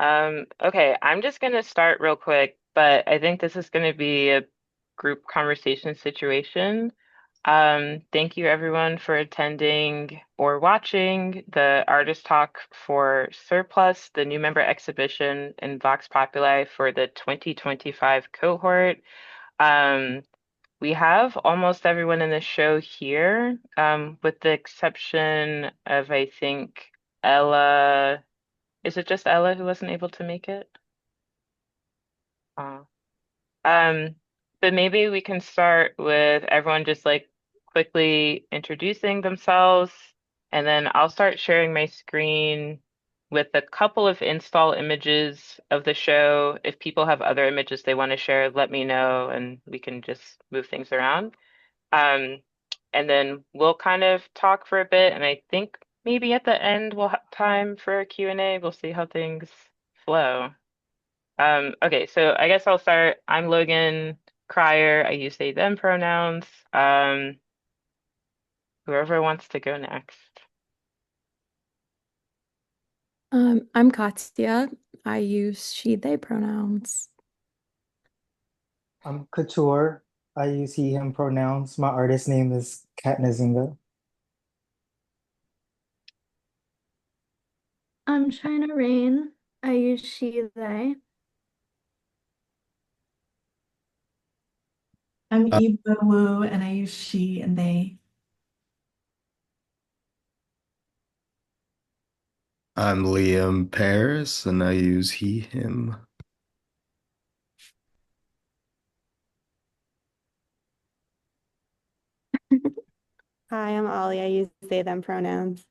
Okay, I'm just gonna start real quick, but I think this is gonna be a group conversation situation. Thank you everyone for attending or watching the artist talk for Surplus, the new member exhibition in Vox Populi for the 2025 cohort. Um, we have almost everyone in the show here, with the exception of, I think, Ella. Is it just Ella who wasn't able to make it? Oh. Um, but maybe we can start with everyone just like quickly introducing themselves, and then I'll start sharing my screen with a couple of install images of the show. If people have other images they want to share, let me know and we can just move things around. Um, and then we'll kind of talk for a bit, and I think maybe at the end we'll have time for a Q&A. We'll see how things flow. Okay, so I guess I'll start. I'm Logan Cryer. I use they, them pronouns. Whoever wants to go next. I'm Katia. I use she, they pronouns. I'm Couture. I use he, him pronouns. My artist name is Kat Nzingha. I'm China Rain. I use she, they. I'm Eva Wu, and I use she and they. I'm Liam Paris, and I use he, him. Hi, I'm Ollie. I use they, them pronouns.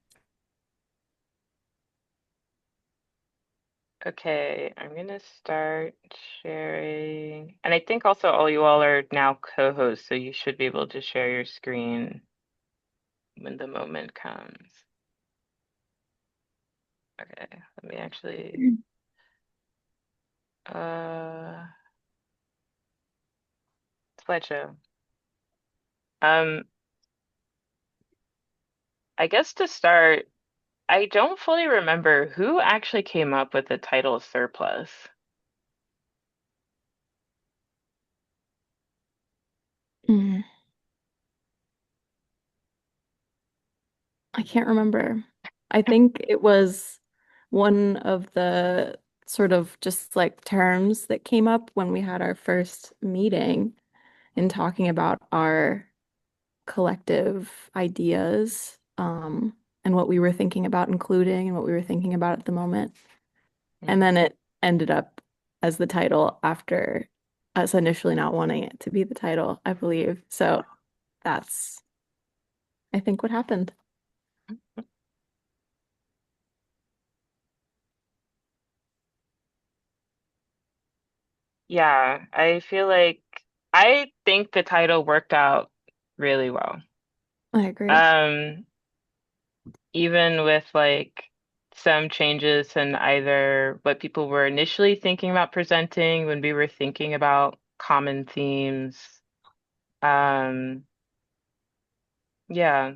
Okay, I'm gonna start sharing. And I think also all you all are now co-hosts, so you should be able to share your screen when the moment comes. Okay, let me actually uh slideshow. Um, I guess to start, I don't fully remember who actually came up with the title surplus. Mm, I can't remember. I think it was one of the sort of just like terms that came up when we had our first meeting in talking about our collective ideas, and what we were thinking about including and what we were thinking about at the moment. And Hmm. then it ended up as the title after us initially not wanting it to be the title, I believe. So that's, I think, what happened. Yeah, I feel like I think the title worked out really well. I agree. Um, Even with like some changes in either what people were initially thinking about presenting when we were thinking about common themes. Um, yeah,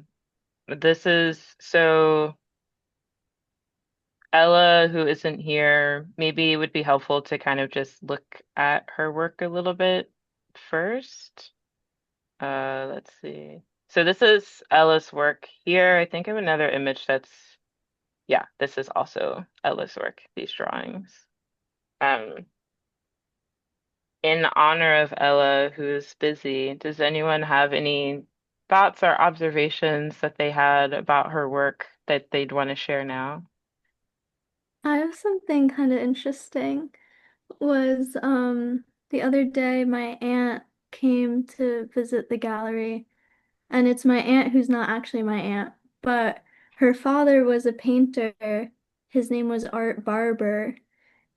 this is so Ella, who isn't here, maybe it would be helpful to kind of just look at her work a little bit first. Let's see. So this is Ella's work here. I think I have another image that's, yeah, this is also Ella's work, these drawings. Um, in honor of Ella, who's busy, does anyone have any thoughts or observations that they had about her work that they'd want to share now? I have something kind of interesting. Was the other day my aunt came to visit the gallery, and it's my aunt who's not actually my aunt, but her father was a painter. His name was Art Barber,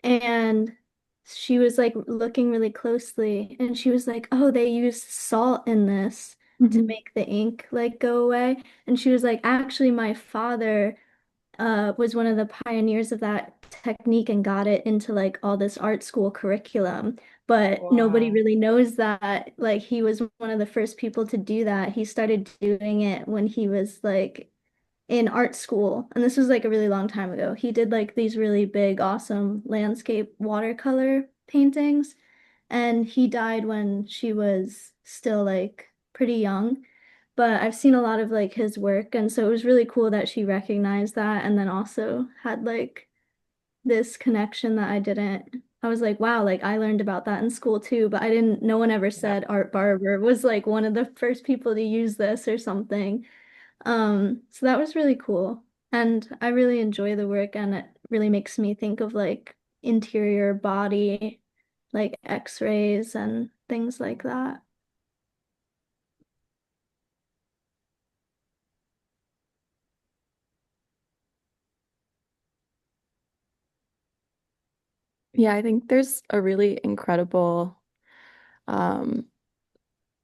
and she was like looking really closely, and she was like, "Oh, they used salt in this to Mhm. make the ink like go away." And she was like, "Actually, my father was one of the pioneers of that technique and got it into like all this art school curriculum. But nobody Wow. really knows that like he was one of the first people to do that. He started doing it when he was like in art school, and this was like a really long time ago. He did like these really big, awesome landscape watercolor paintings, and he died when she was still like pretty young. But I've seen a lot of like his work, and so it was really cool that she recognized that and then also had like this connection that I didn't. I was like, wow, like I learned about that in school too, but I didn't, no one ever Yeah. said Art Barber was like one of the first people to use this or something. So that was really cool. And I really enjoy the work, and it really makes me think of like interior body, like x-rays and things like that. Yeah, I think there's a really incredible um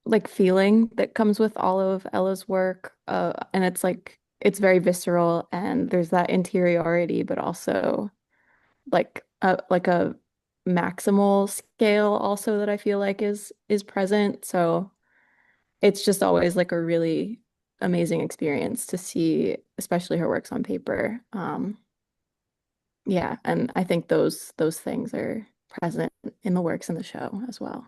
like feeling that comes with all of Ella's work. And it's like it's very visceral and there's that interiority, but also like a maximal scale also that I feel like is present. So it's just always like a really amazing experience to see, especially her works on paper. Yeah, and I think those things are present in the works in the show as well.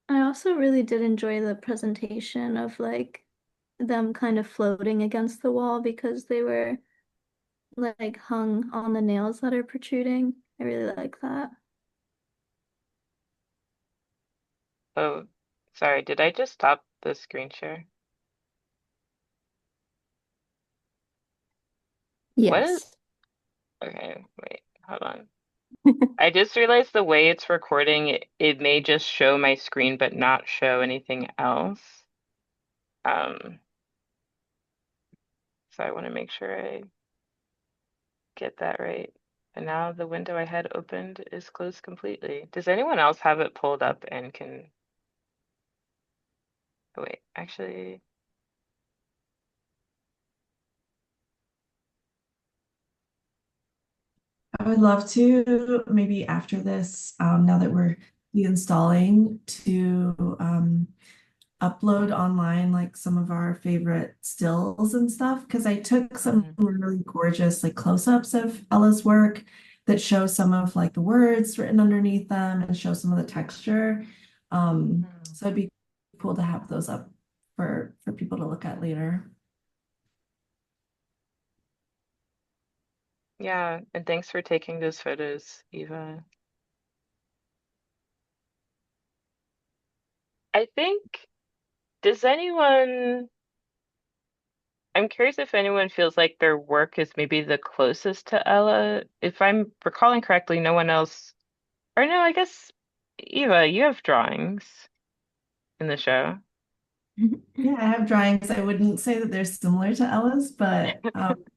I also really did enjoy the presentation of like them kind of floating against the wall because they were like hung on the nails that are protruding. I really like that. Oh, sorry, did I just stop the screen share? What is, Yes. okay, wait, hold on. I just realized the way it's recording, it may just show my screen but not show anything else. Um, so I want to make sure I get that right. And now the window I had opened is closed completely. Does anyone else have it pulled up and can, oh, wait, actually, I would love to maybe after this, now that we're installing, to upload online like some of our favorite stills and stuff because I took some mhm. really gorgeous like close-ups of Ella's work that show some of like the words written underneath them and show some of the texture. Mm. So it'd be cool to have those up for people to look at later. Yeah, and thanks for taking those photos, Eva. I think, does anyone, I'm curious if anyone feels like their work is maybe the closest to Ella. If I'm recalling correctly, no one else, or no, I guess, Eva, you have drawings in the show. Yeah, I have drawings. I wouldn't say that they're similar to Ella's, but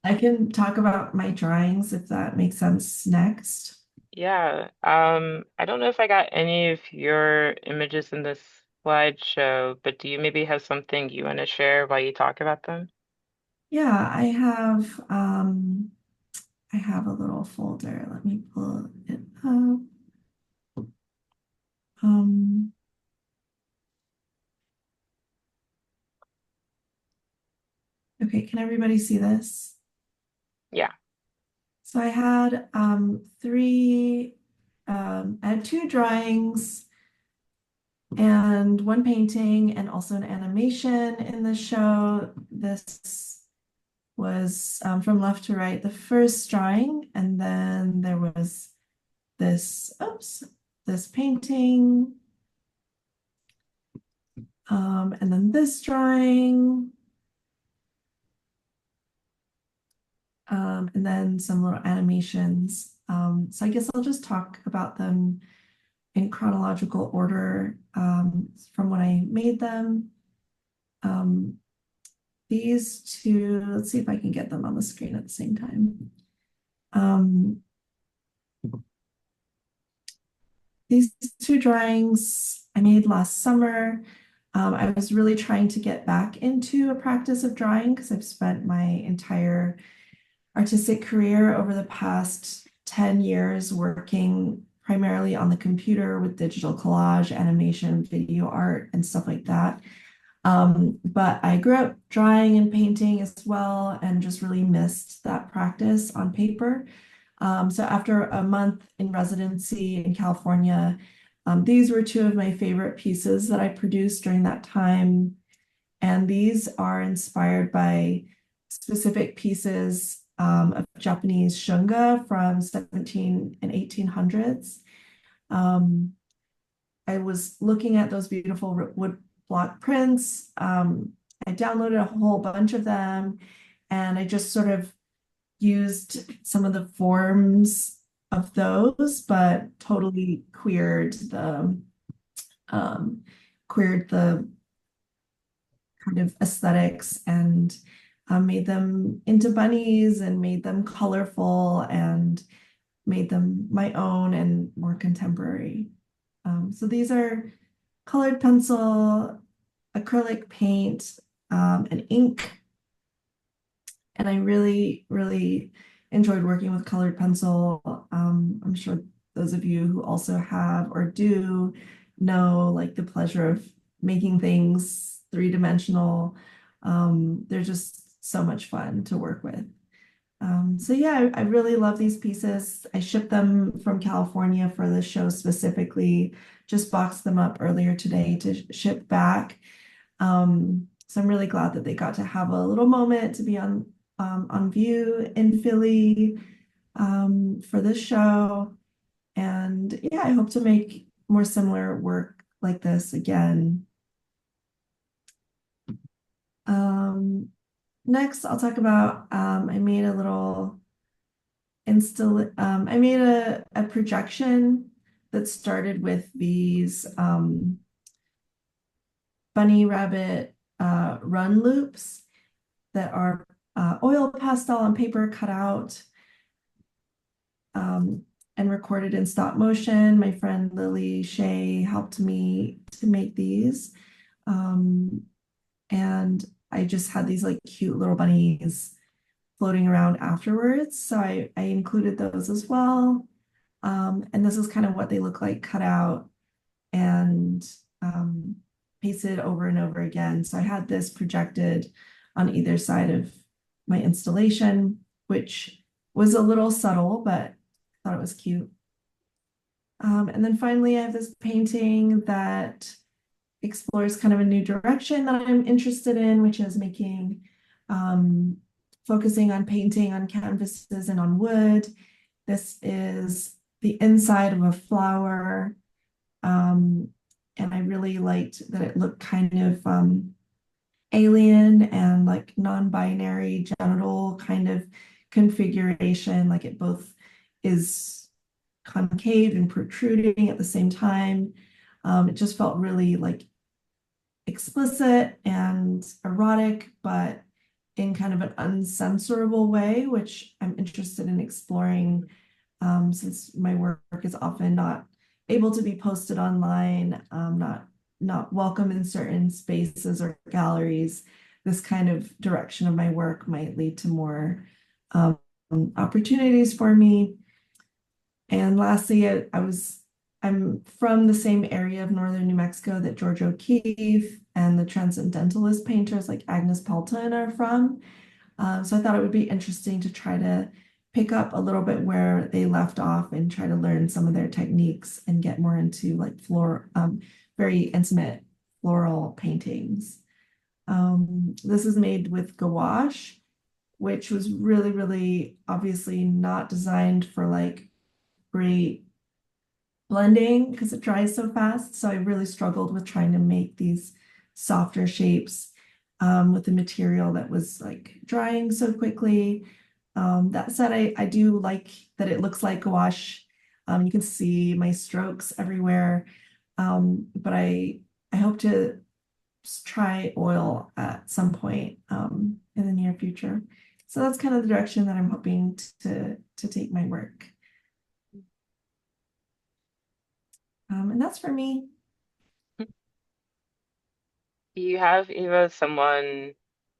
I can talk about my drawings if that makes sense next. Yeah, I don't know if I got any of your images in this slideshow, but do you maybe have something you want to share while you talk about them? Yeah, I have a little folder. Let me pull it up. Um, okay, can everybody see this? Yeah. So I had I had two drawings and one painting and also an animation in the show. This was from left to right, the first drawing, and then there was this painting, and then this drawing, and then some little animations. So I guess I'll just talk about them in chronological order from when I made them. Um, these two, let's see if I can get them on the screen at the same time. Um, these two drawings I made last summer. I was really trying to get back into a practice of drawing because I've spent my entire artistic career over the past 10 years working primarily on the computer with digital collage, animation, video art, and stuff like that. But I grew up drawing and painting as well and just really missed that practice on paper. So after a month in residency in California, these were two of my favorite pieces that I produced during that time. And these are inspired by specific pieces of Japanese shunga from 17 and 1800s. I was looking at those beautiful wood block prints. I downloaded a whole bunch of them, and I just sort of used some of the forms of those, but totally queered the kind of aesthetics and made them into bunnies and made them colorful and made them my own and more contemporary. So these are colored pencil, acrylic paint, and ink. And I really, really enjoyed working with colored pencil. I'm sure those of you who also have or do know like the pleasure of making things three-dimensional. They're just so much fun to work with. So yeah, I really love these pieces. I shipped them from California for the show specifically, just boxed them up earlier today to ship back. So I'm really glad that they got to have a little moment to be on view in Philly for this show. And yeah, I hope to make more similar work like this again. Next, I'll talk about I made a little I made a projection that started with these bunny rabbit run loops that are oil pastel on paper cut out and recorded in stop motion. My friend Lily Shea helped me to make these. And I just had these like cute little bunnies floating around afterwards. So I included those as well. And this is kind of what they look like cut out and pasted over and over again. So I had this projected on either side of my installation, which was a little subtle, but I thought it was cute. And then finally, I have this painting that explores kind of a new direction that I'm interested in, which is making, focusing on painting on canvases and on wood. This is the inside of a flower. And I really liked that it looked kind of alien and like non-binary genital kind of configuration, like it both is concave and protruding at the same time. It just felt really like explicit and erotic, but in kind of an uncensorable way, which I'm interested in exploring since my work is often not able to be posted online, not welcome in certain spaces or galleries. This kind of direction of my work might lead to more opportunities for me. And lastly, I'm from the same area of northern New Mexico that George O'Keeffe and the transcendentalist painters like Agnes Pelton are from. So I thought it would be interesting to try to pick up a little bit where they left off and try to learn some of their techniques and get more into like very intimate floral paintings. This is made with gouache, which was really, really obviously not designed for like great blending because it dries so fast. So I really struggled with trying to make these softer shapes with the material that was like drying so quickly. That said, I do like that it looks like gouache. You can see my strokes everywhere. But I hope to try oil at some point in the near future. So that's kind of the direction that I'm hoping to take my work. And that's for me. Do you have, Eva, someone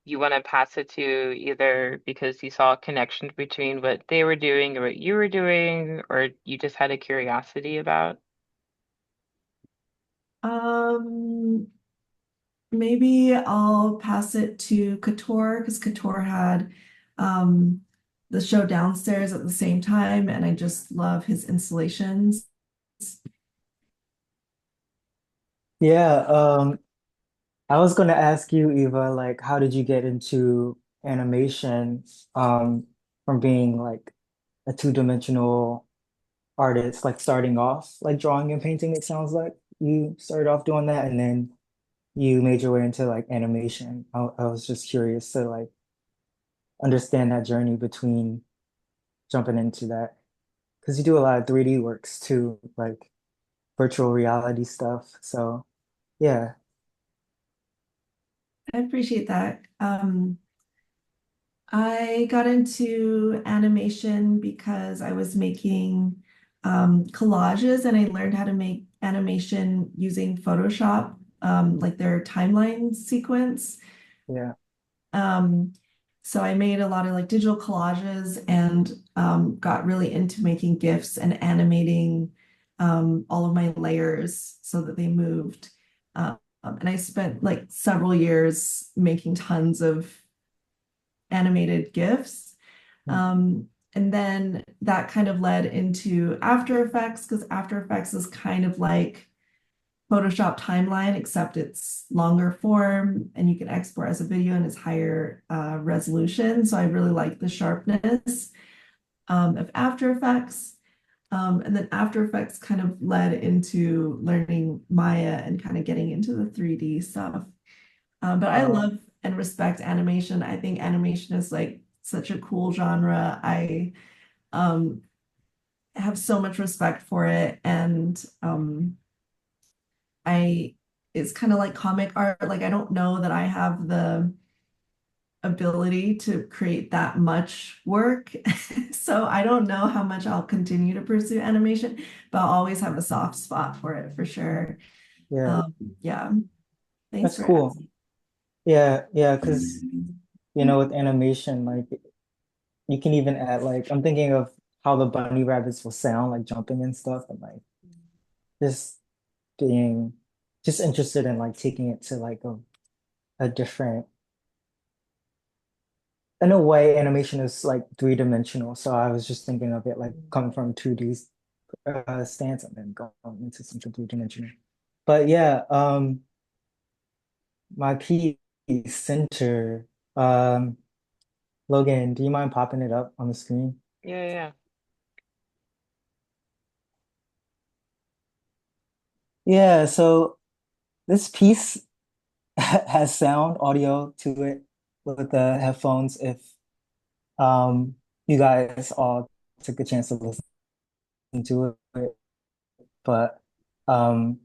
you want to pass it to either because you saw a connection between what they were doing or what you were doing, or you just had a curiosity about? Um, Maybe I'll pass it to Couture because Couture had um, the show downstairs at the same time, and I just love his installations. Yeah, I was gonna ask you, Eva, like, how did you get into animation, from being like a two-dimensional artist, like starting off like drawing and painting, it sounds like you started off doing that and then you made your way into like animation. I was just curious to like understand that journey between jumping into that because you do a lot of 3D works too, like virtual reality stuff. So yeah, I appreciate that. I got into animation because I was making collages and I learned how to make animation using Photoshop, like their timeline sequence. yeah. Um, so I made a lot of like digital collages and got really into making GIFs and animating all of my layers so that they moved. And I spent like several years making tons of animated GIFs. And then that kind of led into After Effects because After Effects is kind of like Photoshop timeline, except it's longer form and you can export as a video and it's higher resolution. So I really like the sharpness of After Effects. And then After Effects kind of led into learning Maya and kind of getting into the 3D stuff. But I Uh, love and respect animation. I think animation is like such a cool genre. I um, have so much respect for it. And I it's kind of like comic art. Like I don't know that I have the ability to create that much work. So I don't know how much I'll continue to pursue animation, but I'll always have a soft spot for it for sure. yeah, Yeah, thanks that's for cool. asking. Yeah, yeah, because with animation, like you can even add like I'm thinking of how the bunny rabbits will sound like jumping and stuff and like just being just interested in like taking it to like a different in a way animation is like three-dimensional. So I was just thinking of it like coming from 2D stance and then going into something three-dimensional. But yeah, my P center, um, Logan, do you mind popping it up on the screen? Yeah, yeah. Yeah, so this piece has sound audio to it with the headphones if you guys all took a chance to listen to it. But um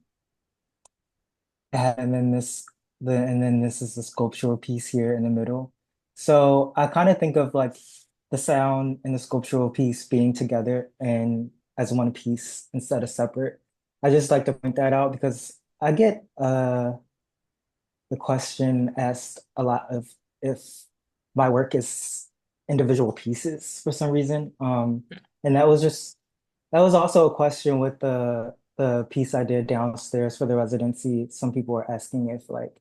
and then this is the sculptural piece here in the middle. So I kind of think of like the sound and the sculptural piece being together and as one piece instead of separate. I just like to point that out because I get the question asked a lot of if my work is individual pieces for some reason. And that was also a question with the piece I did downstairs for the residency. Some people were asking if like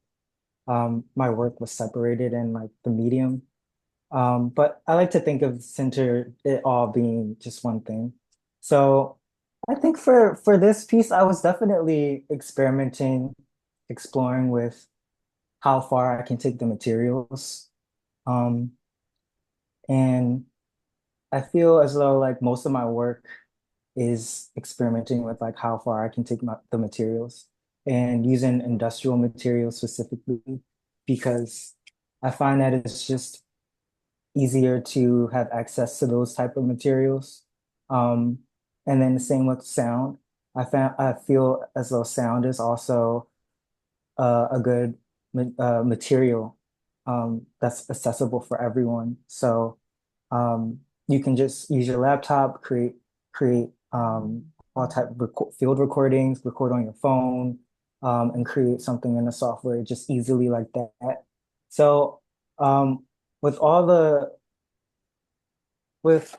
my work was separated in like the medium. But I like to think of center it all being just one thing. So I think for this piece, I was definitely experimenting, exploring with how far I can take the materials. Um, and I feel as though like most of my work is experimenting with like how far I can take the materials and using industrial materials specifically because I find that it's just easier to have access to those type of materials. Um, and then the same with sound. I feel as though sound is also a good material that's accessible for everyone. So you can just use your laptop, create all type of field recordings, record on your phone, and create something in the software just easily like that. So with all the with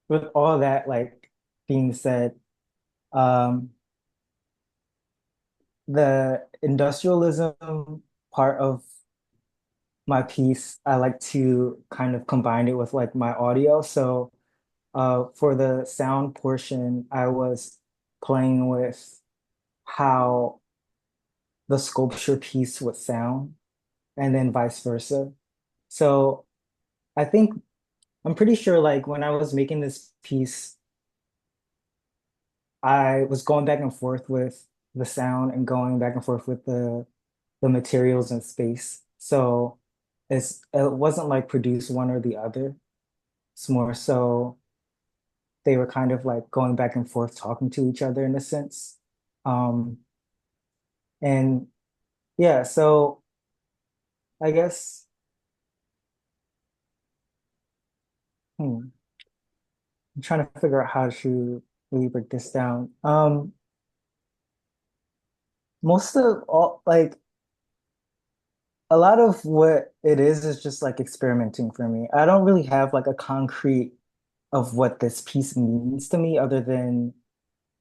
with all that like being said, um, the industrialism part of my piece, I like to kind of combine it with like my audio. So for the sound portion, I was playing with how the sculpture piece would sound, and then vice versa. So I think I'm pretty sure like when I was making this piece, I was going back and forth with the sound and going back and forth with the materials and space. So it wasn't like produce one or the other. It's more so they were kind of like going back and forth talking to each other in a sense. Um, and yeah, so I guess I'm trying to figure out how to really break this down. Most of all, like a lot of what it is just like experimenting for me. I don't really have like a concrete of what this piece means to me other than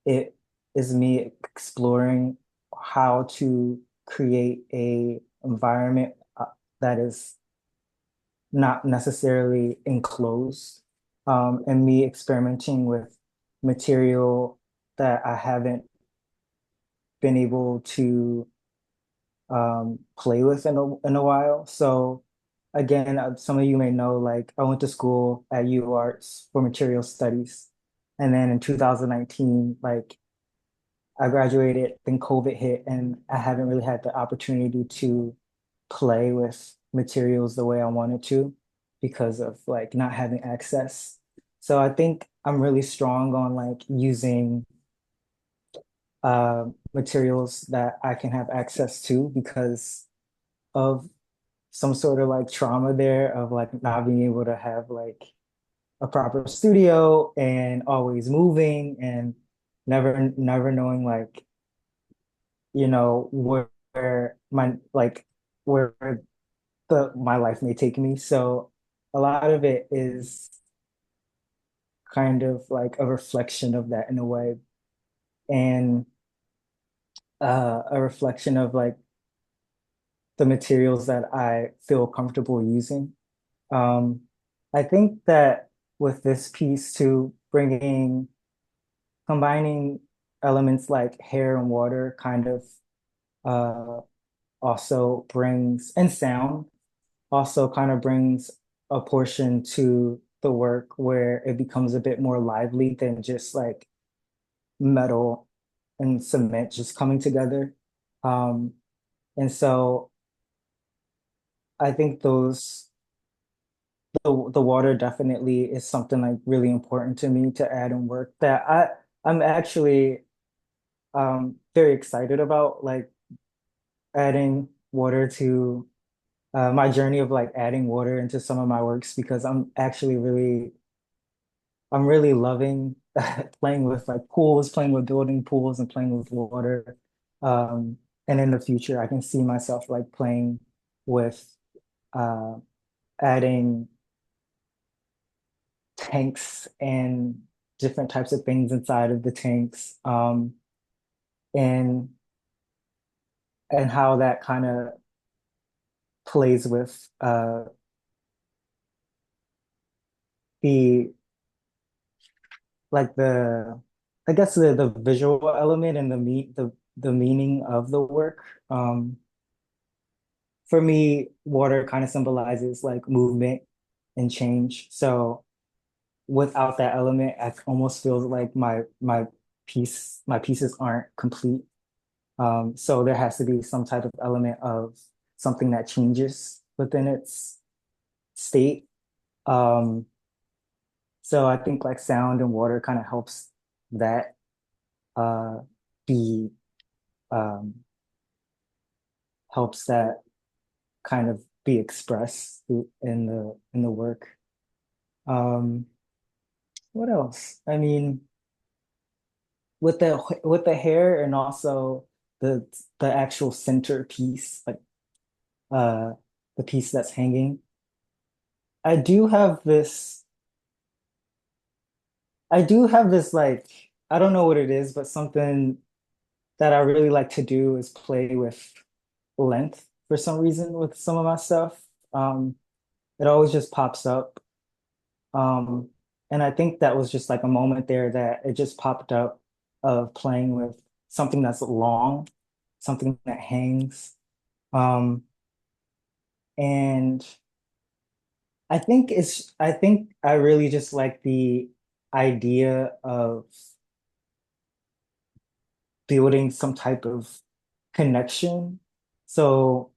it is me exploring how to create a environment that is not necessarily enclosed, and me experimenting with material that I haven't been able to play with in a while. So again, some of you may know, like I went to school at UArts for material studies. And then in 2019, like I graduated, then COVID hit, and I haven't really had the opportunity to play with materials the way I wanted to because of like not having access. So I think I'm really strong on like using materials that I can have access to because of some sort of like trauma there of like not being able to have like a proper studio and always moving and never knowing like where my like where the my life may take me. So a lot of it is kind of like a reflection of that in a way, and a reflection of like the materials that I feel comfortable using. Um, I think that with this piece too, combining elements like hair and water kind of uh, also brings, and sound also kind of brings a portion to the work where it becomes a bit more lively than just like metal and cement just coming together. Um, and so I think the water definitely is something like really important to me to add in work that I'm actually very excited about like adding water to my journey of like adding water into some of my works because I'm really loving playing with like pools, playing with building pools and playing with water. Um, and in the future, I can see myself like playing with uh, adding tanks and different types of things inside of the tanks, and how that kind of plays with the like the I guess the visual element and the meaning of the work. For me, water kind of symbolizes like movement and change. So without that element, I almost feel like my pieces aren't complete. So there has to be some type of element of something that changes within its state. Um, so I think like sound and water kind of helps that uh, be um, helps that kind of be expressed in the work. Um, what else? I mean, with the hair and also the the actual center piece, like uh the piece that's hanging. I do have this I do have this like I don't know what it is, but something that I really like to do is play with length for some reason with some of my stuff. Um, it always just pops up. Um, and I think that was just like a moment there that it just popped up of playing with something that's long, something that hangs. Um, and I think I really just like the idea of building some type of connection. So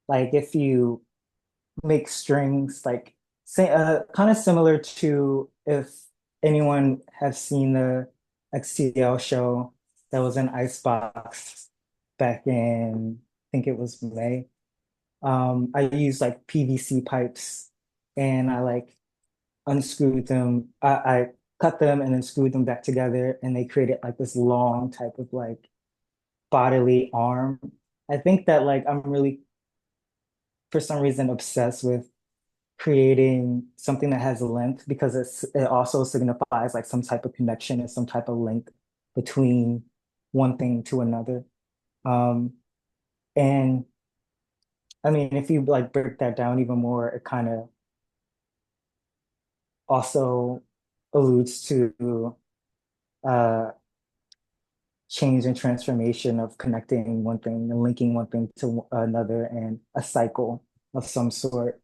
like if you make strings like say kind of similar to if anyone has seen the XTL show that was in Icebox back in I think it was May. I used like PVC pipes and I like unscrewed them. I cut them and then screwed them back together and they created like this long type of like bodily arm. I think that like I'm really for some reason obsessed with creating something that has length because it also signifies like some type of connection and some type of link between one thing to another. Um, and I mean, if you like break that down even more, it kind of also alludes to uh, change and transformation of connecting one thing and linking one thing to another and a cycle of some sort.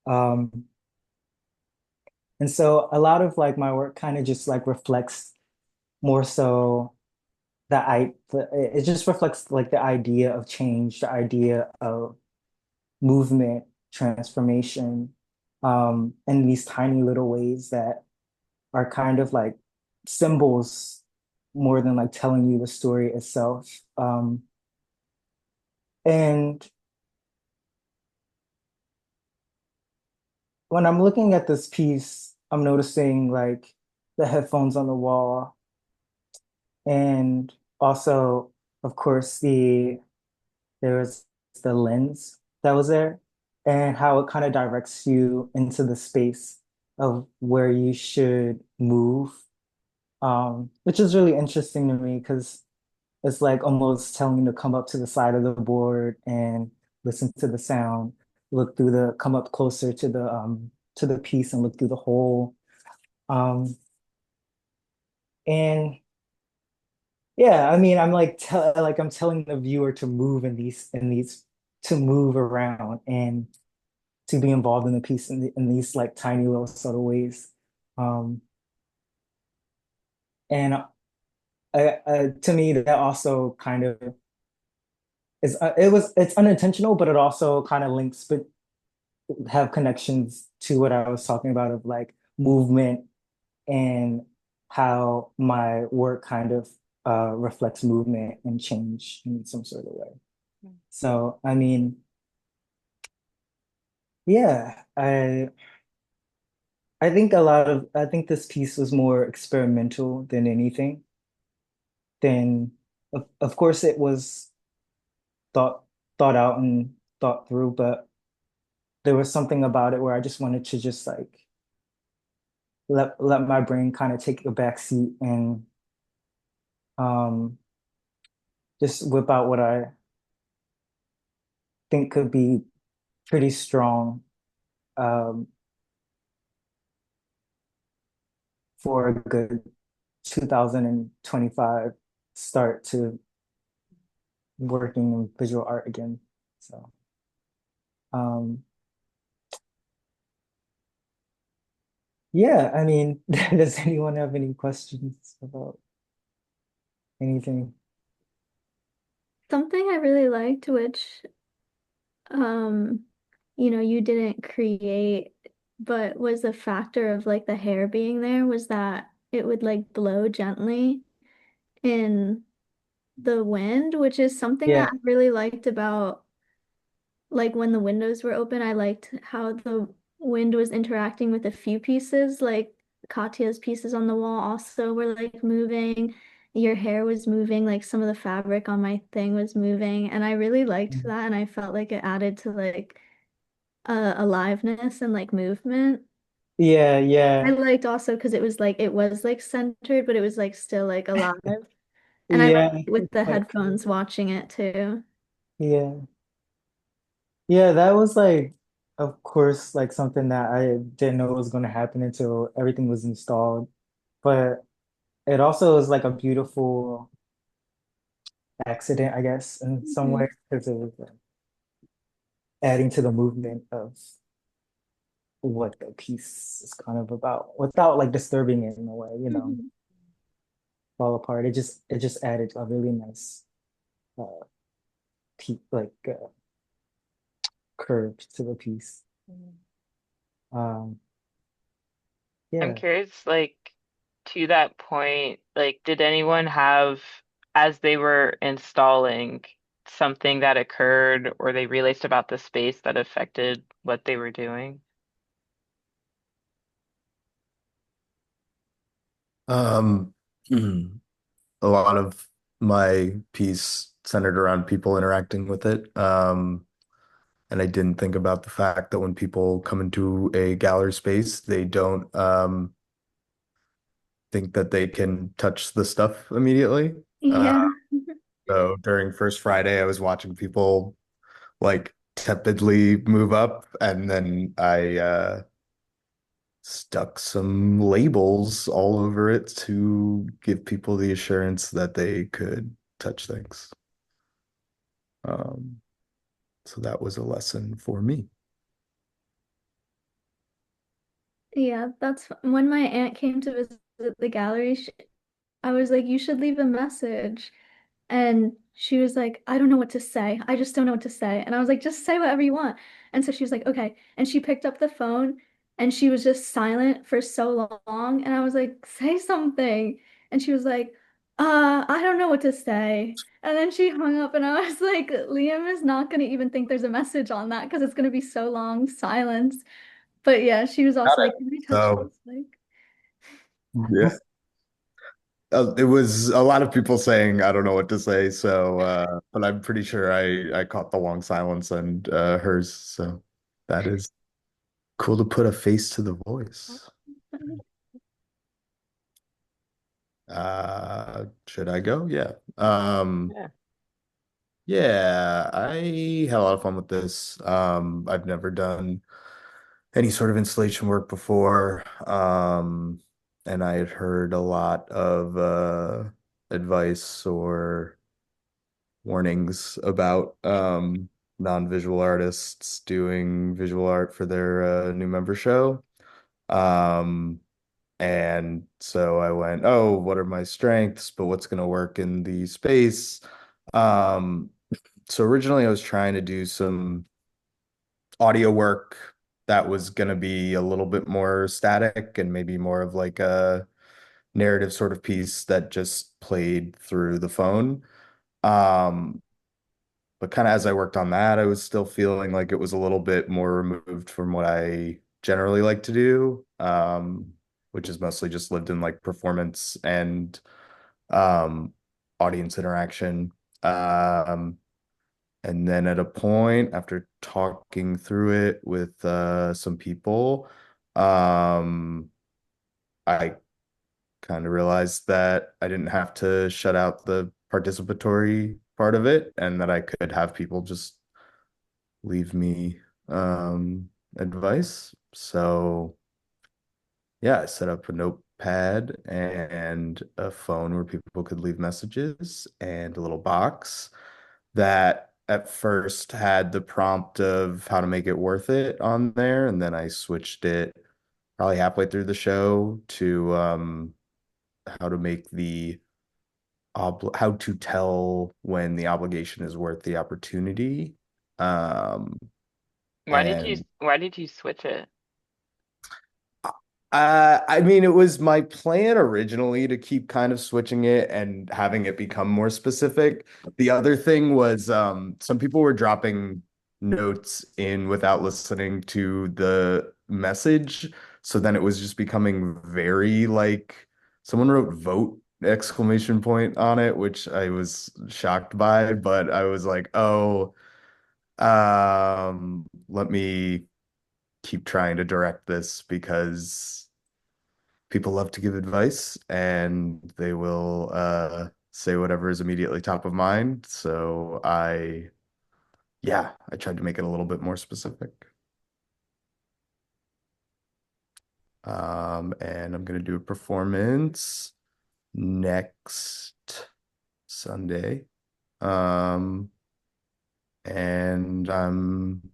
Um, and so a lot of like my work kind of just like reflects more so it just reflects like the idea of change, the idea of movement, transformation, in these tiny little ways that are kind of like symbols more than like telling you the story itself. And when I'm looking at this piece, I'm noticing like the headphones on the wall and also, of course, there was the lens that was there and how it kind of directs you into the space of where you should move, which is really interesting to me because it's like almost telling you to come up to the side of the board and listen to the sound, come up closer to the piece and look through the hole. Um, and yeah, I mean, I'm telling the viewer to move in these to move around and to be involved in the piece in these like tiny little subtle ways. Um, and to me, that also kind of it's unintentional, but it also kind of links, but have connections to what I was talking about of like movement and how my work kind of reflects movement and change in some sort of way. So, I mean, yeah, I think this piece was more experimental than anything. Then of course it was thought thought out and thought through, but there was something about it where I just wanted to just like let my brain kind of take a back seat and um just whip out what I think could be pretty strong um for a good 2025 start to working in visual art again. So um yeah, I mean, does anyone have any questions about anything? Something I really liked, which um, you didn't create, but was a factor of like the hair being there, was that it would like blow gently in the wind, which is something that Yeah, I really liked about like when the windows were open. I liked how the wind was interacting with a few pieces, like Katya's pieces on the wall also were like moving, your hair was moving, like some of the fabric on my thing was moving, and I really liked Mm. that, and I felt like it added to like aliveness and like movement. Yeah, I yeah, liked also because it was like centered, but it was like still like alive. And I yeah. liked with It's the quite headphones watching it too. yeah. Yeah, that was like, of course, like something that I didn't know was going to happen until everything was installed. But it also was like a beautiful accident, I guess, in some Mhm. way, because it was adding to the movement of what the piece is kind of about, without like disturbing it in a way, Mhm. fall apart. It just added a really nice uh, curve to the piece. Um, I'm yeah. curious, like, to that point, like, did anyone have, as they were installing, something that occurred or they realized about the space that affected what they were doing? Um, a lot of my piece centered around people interacting with it. And I didn't think about the fact that when people come into a gallery space, they don't think that they can touch the stuff immediately. Uh, Yeah. so during First Friday, I was watching people like tepidly move up, and then I stuck some labels all over it to give people the assurance that they could touch things. Um, so that was a lesson for me. Yeah, when my aunt came to visit the gallery, I was like, you should leave a message. And she was like, I don't know what to say. I just don't know what to say. And I was like, just say whatever you want. And so she was like, okay. And she picked up the phone and she was just silent for so long. And I was like, say something. And she was like, I don't know what to say. And then she hung up and I was like, Liam is not going to even think there's a message on that because it's going to be so long silence. But yeah, she was Got also it. like, can I touch So, this? Like, yeah. It was a lot of people saying I don't know what to say, so but I'm pretty sure I caught the long silence and hers, so that is cool to put a face to the voice. Should I go? Yeah. Yeah. Yeah, I had a lot of fun with this. I've never done any sort of installation work before. And I had heard a lot of advice or warnings about non-visual artists doing visual art for their new member show. Um, and so I went, oh, what are my strengths, but what's going to work in the space? Um, so originally I was trying to do some audio work that was going to be a little bit more static and maybe more of like a narrative sort of piece that just played through the phone. Um, but kind of as I worked on that, I was still feeling like it was a little bit more removed from what I generally like to do, which is mostly just lived in like performance and um, audience interaction. Um, and then at a point, after talking through it with some people, um, I kind of realized that I didn't have to shut out the participatory part of it and that I could have people just leave me advice. So yeah, I set up a notepad and a phone where people could leave messages and a little box that at first had the prompt of how to make it worth it on there. And then I switched it probably halfway through the show to how to make the how to tell when the obligation is worth the opportunity. Um, and Why did you switch it? I mean, it was my plan originally to keep kind of switching it and having it become more specific. The other thing was some people were dropping notes in without listening to the message. So then it was just becoming very like someone wrote vote exclamation point on it, which I was shocked by, but I was like, oh, let me keep trying to direct this because people love to give advice and they will say whatever is immediately top of mind. So yeah, I tried to make it a little bit more specific. And I'm gonna do a performance next Sunday. Um, and I'm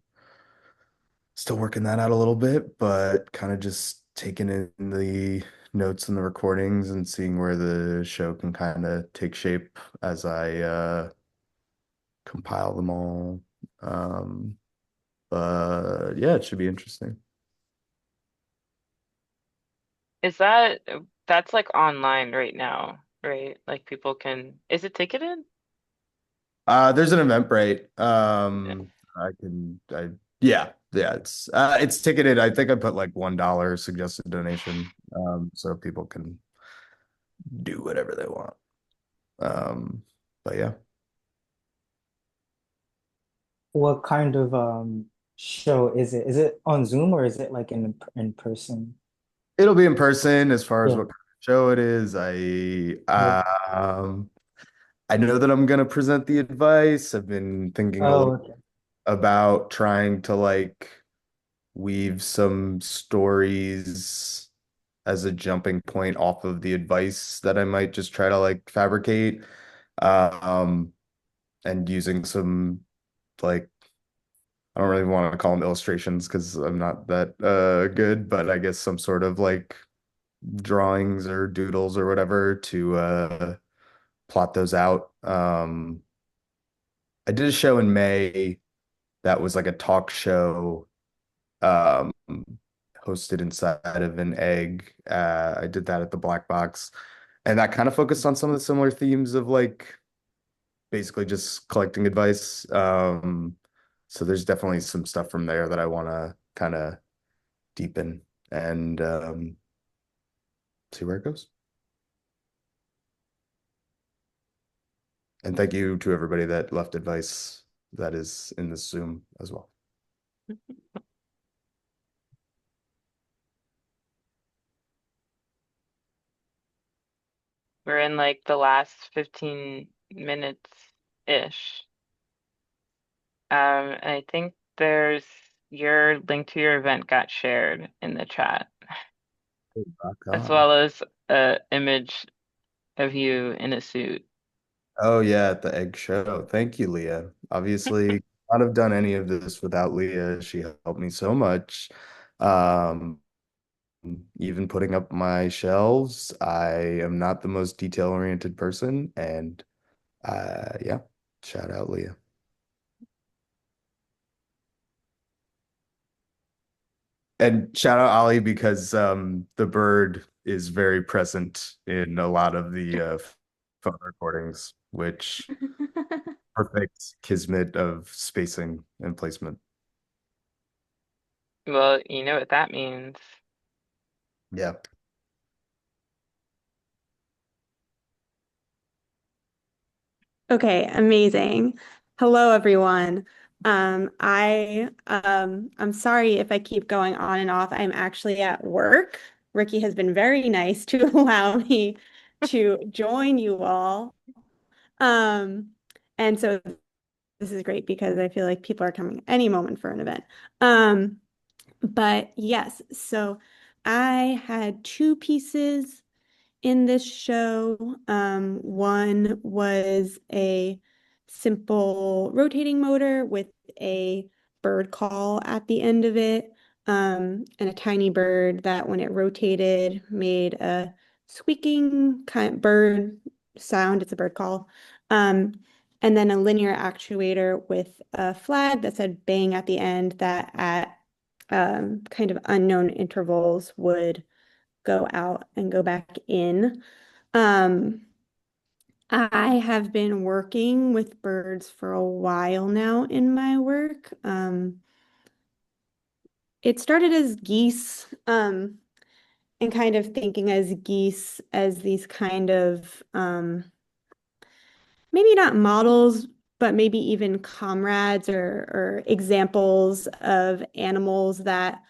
still working that out a little bit, but kind of just taking in the notes and the recordings and seeing where the show can kind of take shape as I compile them all. Um, but yeah, it should be interesting. Is that's like online right now, right? Like people can, is it ticketed? There's an Eventbrite. Yeah. Yeah, it's ticketed. I think I put like $1 suggested donation. So people can do whatever they want. But yeah, What kind of show is it? Is it on Zoom or is it like in person? it'll be in person as far as Yeah. what kind of show it is. Yeah. I know that I'm gonna present the advice. I've been thinking a Oh, little okay. about trying to like weave some stories as a jumping point off of the advice that I might just try to like fabricate. Um, and using some like I don't really want to call them illustrations because I'm not that good, but I guess some sort of like drawings or doodles or whatever to plot those out. I did a show in May that was like a talk show um, hosted inside of an egg. I did that at the Black Box, and that kind of focused on some of the similar themes of like basically just collecting advice. So there's definitely some stuff from there that I want to kind of deepen and see where it goes. And thank you to everybody that left advice that is in this Zoom as well. We're in like the last 15 minutes-ish. And I think there's your link to your event got shared in the chat, Rock as on. well as a image of you in a suit. Oh yeah, at the egg show. Thank you, Leah. Obviously, not have done any of this without Leah. She helped me so much. Um, even putting up my shelves. I am not the most detail-oriented person, and yeah, shout out Leah. And shout out Ollie because the bird is very present in a lot of the phone recordings, which perfect kismet of spacing and placement. Well, you know what that means. Yeah. Okay, amazing. Hello, everyone. I'm sorry if I keep going on and off. I'm actually at work. Ricky has been very nice to allow me to join you all. Um, and so this is great because I feel like people are coming any moment for an event. Um, but yes, so I had two pieces in this show. One was a simple rotating motor with a bird call at the end of it, and a tiny bird that when it rotated made a squeaking kind of bird sound. It's a bird call. Um, and then a linear actuator with a flag that said bang at the end that at kind of unknown intervals would go out and go back in. Um, I have been working with birds for a while now in my work. It started as geese, and kind of thinking as geese as these kind of maybe not models, but maybe even comrades or examples of animals that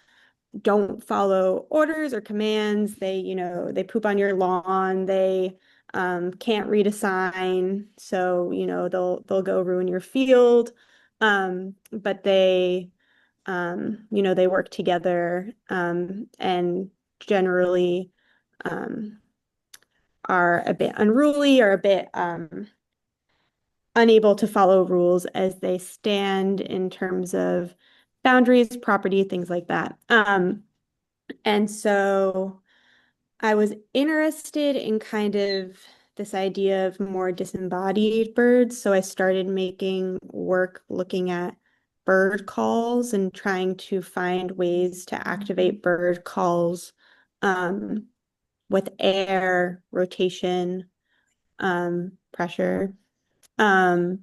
don't follow orders or commands. They poop on your lawn. They can't read a sign, so they'll go ruin your field. But they work together and generally are a bit unruly or a bit unable to follow rules as they stand in terms of boundaries, property, things like that. And so I was interested in kind of this idea of more disembodied birds. So I started making work looking at bird calls and trying to find ways to activate bird calls with air, rotation, pressure. And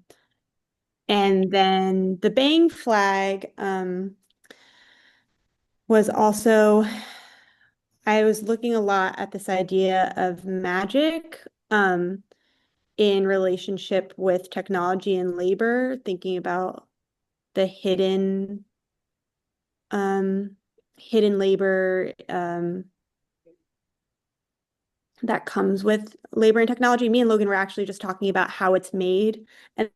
then the bang flag was also, I was looking a lot at this idea of magic in relationship with technology and labor, thinking about the hidden labor that comes with labor and technology. Me and Logan were actually just talking about how it's made. And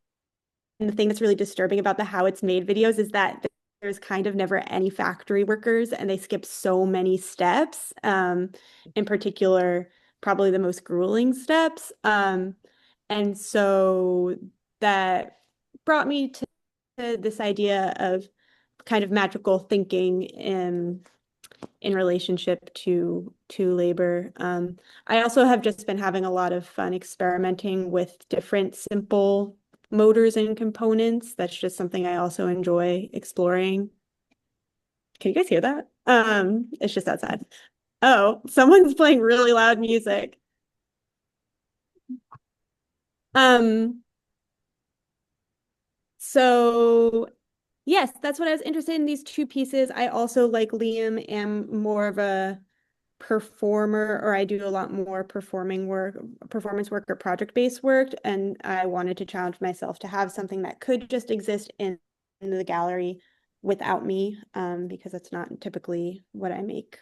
the thing that's really disturbing about the how it's made videos is that there's kind of never any factory workers and they skip so many steps, in particular, probably the most grueling steps. And so that brought me to this idea of kind of magical thinking in relationship to labor. I also have just been having a lot of fun experimenting with different simple motors and components. That's just something I also enjoy exploring. Can you guys hear that? It's just outside. Oh, someone's playing really loud music. So yes, that's what I was interested in, these two pieces. I also, like Liam, am more of a performer, or I do a lot more performance work or project-based work, and I wanted to challenge myself to have something that could just exist in the gallery without me, because that's not typically what I make.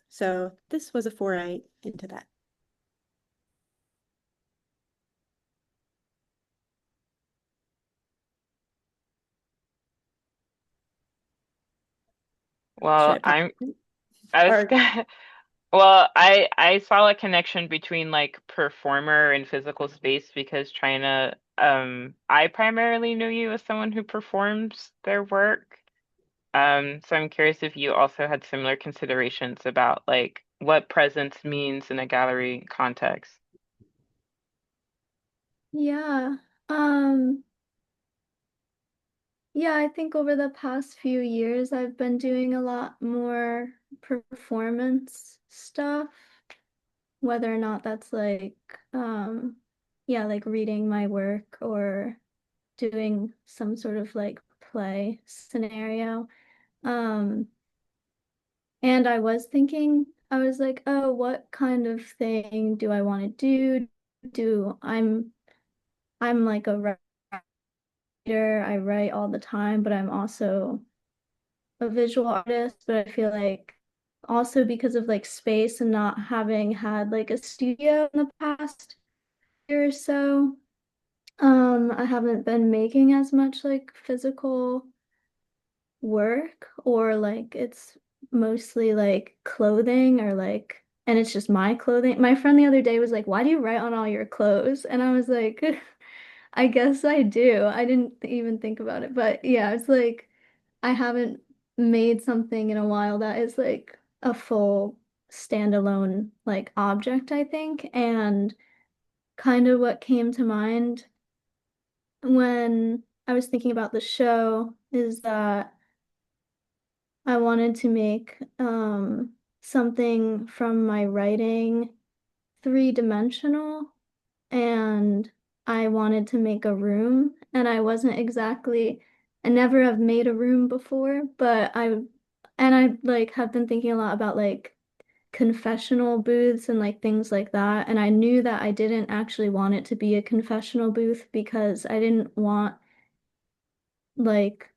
So this was a foray into that. Well, Should I I was or well, I saw a connection between like performer and physical space because China, I primarily knew you as someone who performs their work. So I'm curious if you also had similar considerations about like what presence means in a gallery context. Yeah. Yeah, I think over the past few years I've been doing a lot more performance stuff, whether or not that's like yeah, like reading my work or doing some sort of like play scenario. Um and I was thinking, I was like, oh, what kind of thing do I want to do? I'm like a writer. I write all the time, but I'm also a visual artist. But I feel like also because of like space and not having had like a studio in the past year or so, I haven't been making as much like physical work, or like it's mostly like clothing or like, and it's just my clothing. My friend the other day was like, "Why do you write on all your clothes?" And I was like, I guess I do. I didn't even think about it. But yeah, it's like I haven't made something in a while that is like a full standalone like object, I think. And kind of what came to mind when I was thinking about the show is that I wanted to make something from my writing three-dimensional, and I wanted to make a room, and I never have made a room before, but I like have been thinking a lot about like confessional booths and like things like that. And I knew that I didn't actually want it to be a confessional booth because I didn't want like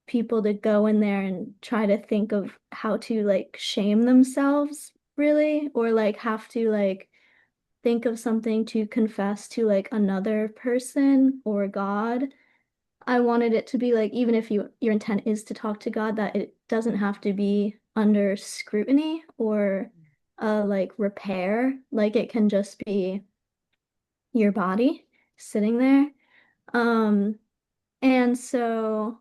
people to go in there and try to think of how to like shame themselves really, or like have to like think of something to confess to like another person or God. I wanted it to be like, even if your intent is to talk to God, that it doesn't have to be under scrutiny or like repair. Like it can just be your body sitting there. Um, and so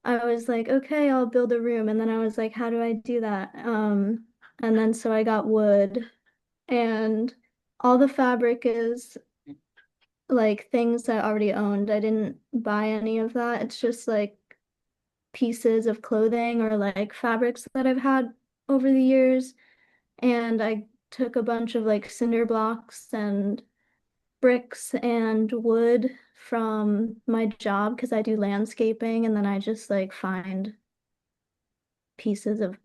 I was like, okay, I'll build a room. And then I was like, how do I do that? And then so I got wood and all the fabric is like things I already owned. I didn't buy any of that. It's just like pieces of clothing or like fabrics that I've had over the years. And I took a bunch of like cinder blocks and bricks and wood from my job because I do landscaping and then I just like find pieces of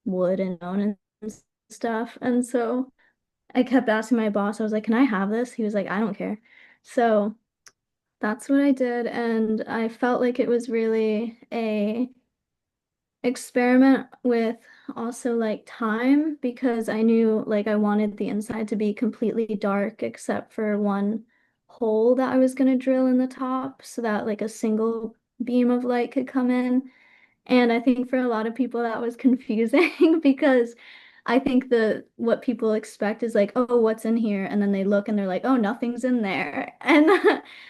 wood and bone and stuff. And so I kept asking my boss, I was like, can I have this? He was like, I don't care. So that's what I did. And I felt like it was really a experiment with also like time because I knew like I wanted the inside to be completely dark except for one hole that I was going to drill in the top so that like a single beam of light could come in. And I think for a lot of people that was confusing because I think the what people expect is like, oh, what's in here? And then they look and they're like, oh, nothing's in there. And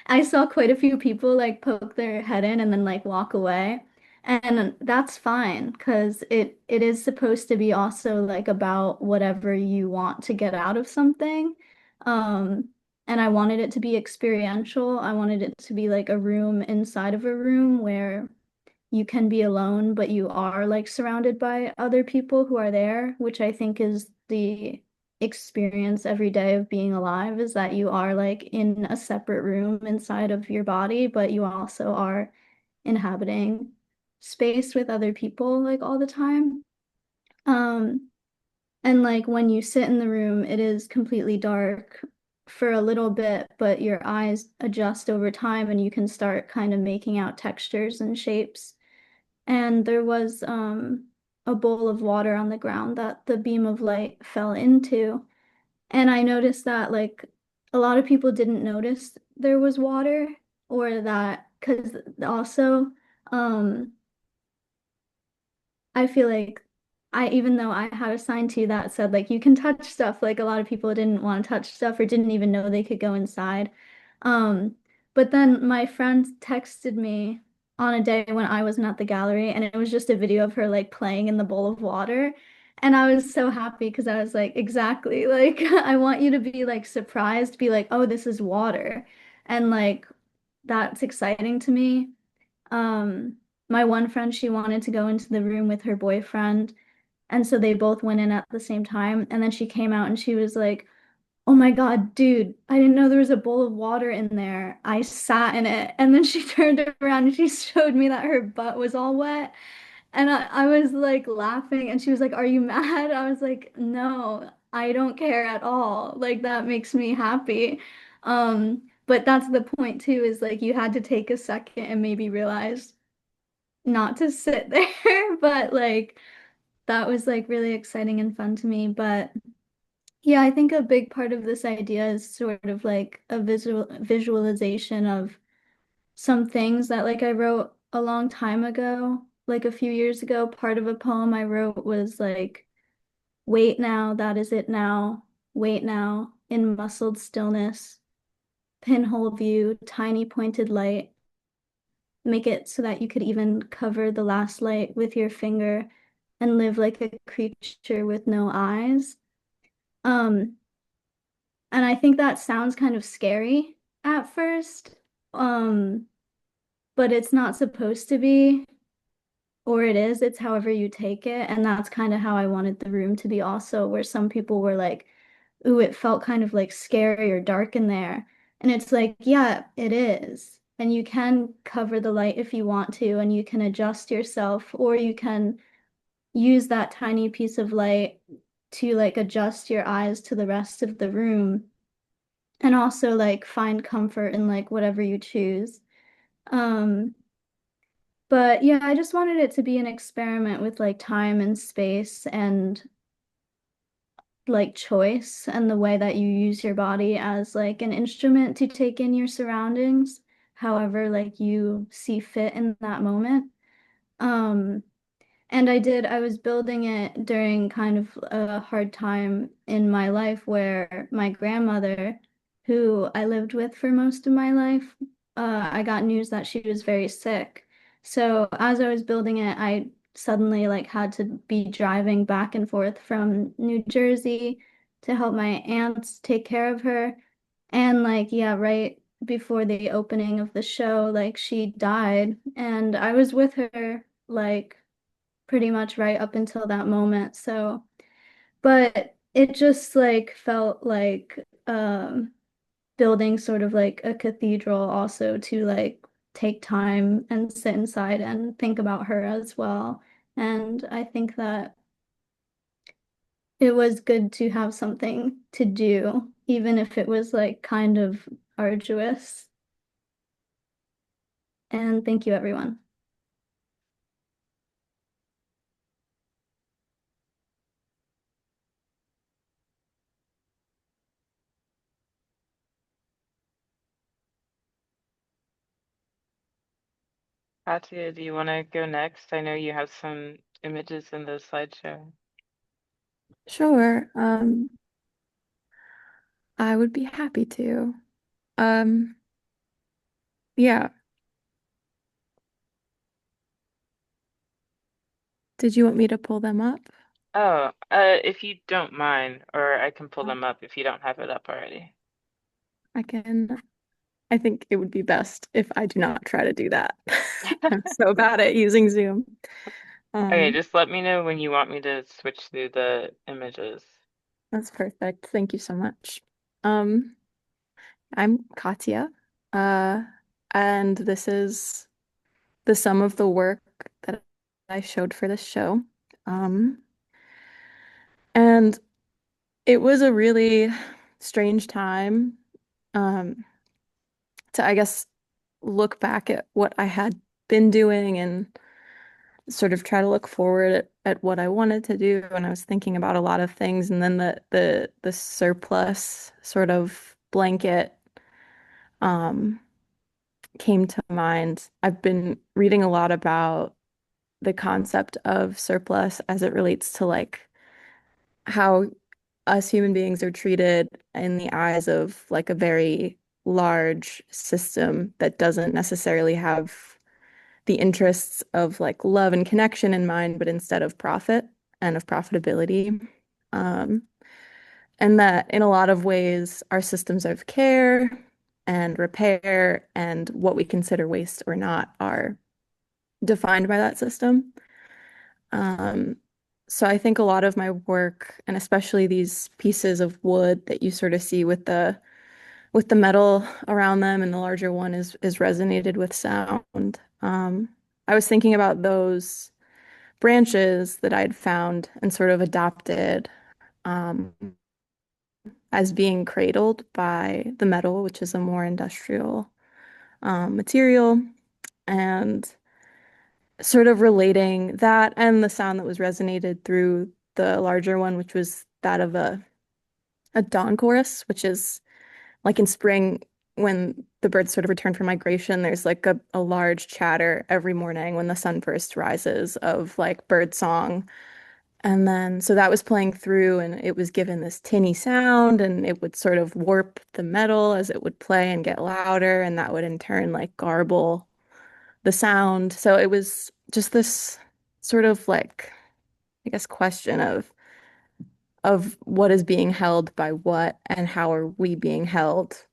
I saw quite a few people like poke their head in and then like walk away. And that's fine because it is supposed to be also like about whatever you want to get out of something. Um, and I wanted it to be experiential. I wanted it to be like a room inside of a room where you can be alone, but you are like surrounded by other people who are there, which I think is the experience every day of being alive, is that you are like in a separate room inside of your body, but you also are inhabiting space with other people like all the time. Um, and like when you sit in the room, it is completely dark for a little bit, but your eyes adjust over time and you can start kind of making out textures and shapes. And there was a bowl of water on the ground that the beam of light fell into. And I noticed that like a lot of people didn't notice there was water or that because also um I feel like even though I had a sign to that said like you can touch stuff, like a lot of people didn't want to touch stuff or didn't even know they could go inside. Um, but then my friend texted me on a day when I wasn't at the gallery, and it was just a video of her like playing in the bowl of water. And I was so happy because I was like, exactly, like I want you to be like surprised, be like, oh, this is water. And like that's exciting to me. My one friend, she wanted to go into the room with her boyfriend, and so they both went in at the same time. And then she came out and she was like, oh my God, dude, I didn't know there was a bowl of water in there. I sat in it. And then she turned around and she showed me that her butt was all wet. And I was like laughing and she was like, are you mad? I was like, no, I don't care at all. Like that makes me happy. But that's the point too, is like you had to take a second and maybe realize not to sit there, but like that was like really exciting and fun to me. But yeah, I think a big part of this idea is sort of like a visualization of some things that like I wrote a long time ago, like a few years ago. Part of a poem I wrote was like, wait now, that is it now. Wait now, in muscled stillness, pinhole view, tiny pointed light. Make it so that you could even cover the last light with your finger and live like a creature with no eyes. Um, and I think that sounds kind of scary at first. Um, but it's not supposed to be, or it is, it's however you take it. And that's kind of how I wanted the room to be also, where some people were like, ooh, it felt kind of like scary or dark in there. And it's like, yeah, it is. And you can cover the light if you want to, and you can adjust yourself, or you can use that tiny piece of light to like adjust your eyes to the rest of the room and also like find comfort in like whatever you choose. Um, but yeah, I just wanted it to be an experiment with like time and space and like choice and the way that you use your body as like an instrument to take in your surroundings, however like you see fit in that moment. Um, And I was building it during kind of a hard time in my life where my grandmother, who I lived with for most of my life, I got news that she was very sick. So as I was building it, I suddenly like had to be driving back and forth from New Jersey to help my aunts take care of her. And like, yeah, right before the opening of the show, like she died, and I was with her like pretty much right up until that moment. So, but it just like felt like building sort of like a cathedral also to like take time and sit inside and think about her as well. And I think that it was good to have something to do, even if it was like kind of arduous. And thank you, everyone. Katia, do you want to go next? I know you have some images in the slideshow. Sure. I would be happy to. Um, yeah. Did you want me to pull them up? Oh, if you don't mind, or I can pull them up if you don't have it up already. I can. I think it would be best if I do not try to do that. I'm so bad at using Zoom. Okay, Um, just let me know when you want me to switch through the images. that's perfect. Thank you so much. Um, I'm Katia, uh, and this is the sum of the work that I showed for this show. Um, and it was a really strange time, um, to, I guess, look back at what I had been doing and sort of try to look forward at what I wanted to do. And I was thinking about a lot of things, and then the surplus sort of blanket um, came to mind. I've been reading a lot about the concept of surplus as it relates to like how us human beings are treated in the eyes of like a very large system that doesn't necessarily have the interests of like love and connection in mind, but instead of profit and of profitability. Um, and that in a lot of ways, our systems of care and repair and what we consider waste or not are defined by that system. Um, so I think a lot of my work, and especially these pieces of wood that you sort of see with the metal around them, and the larger one is resonated with sound. I was thinking about those branches that I'd found and sort of adopted um, as being cradled by the metal, which is a more industrial material, and sort of relating that and the sound that was resonated through the larger one, which was that of a dawn chorus, which is like in spring when the birds sort of return from migration, there's like a large chatter every morning when the sun first rises of like bird song. And then so that was playing through and it was given this tinny sound and it would sort of warp the metal as it would play and get louder, and that would in turn like garble the sound. So it was just this sort of like, I guess, question of what is being held by what and how are we being held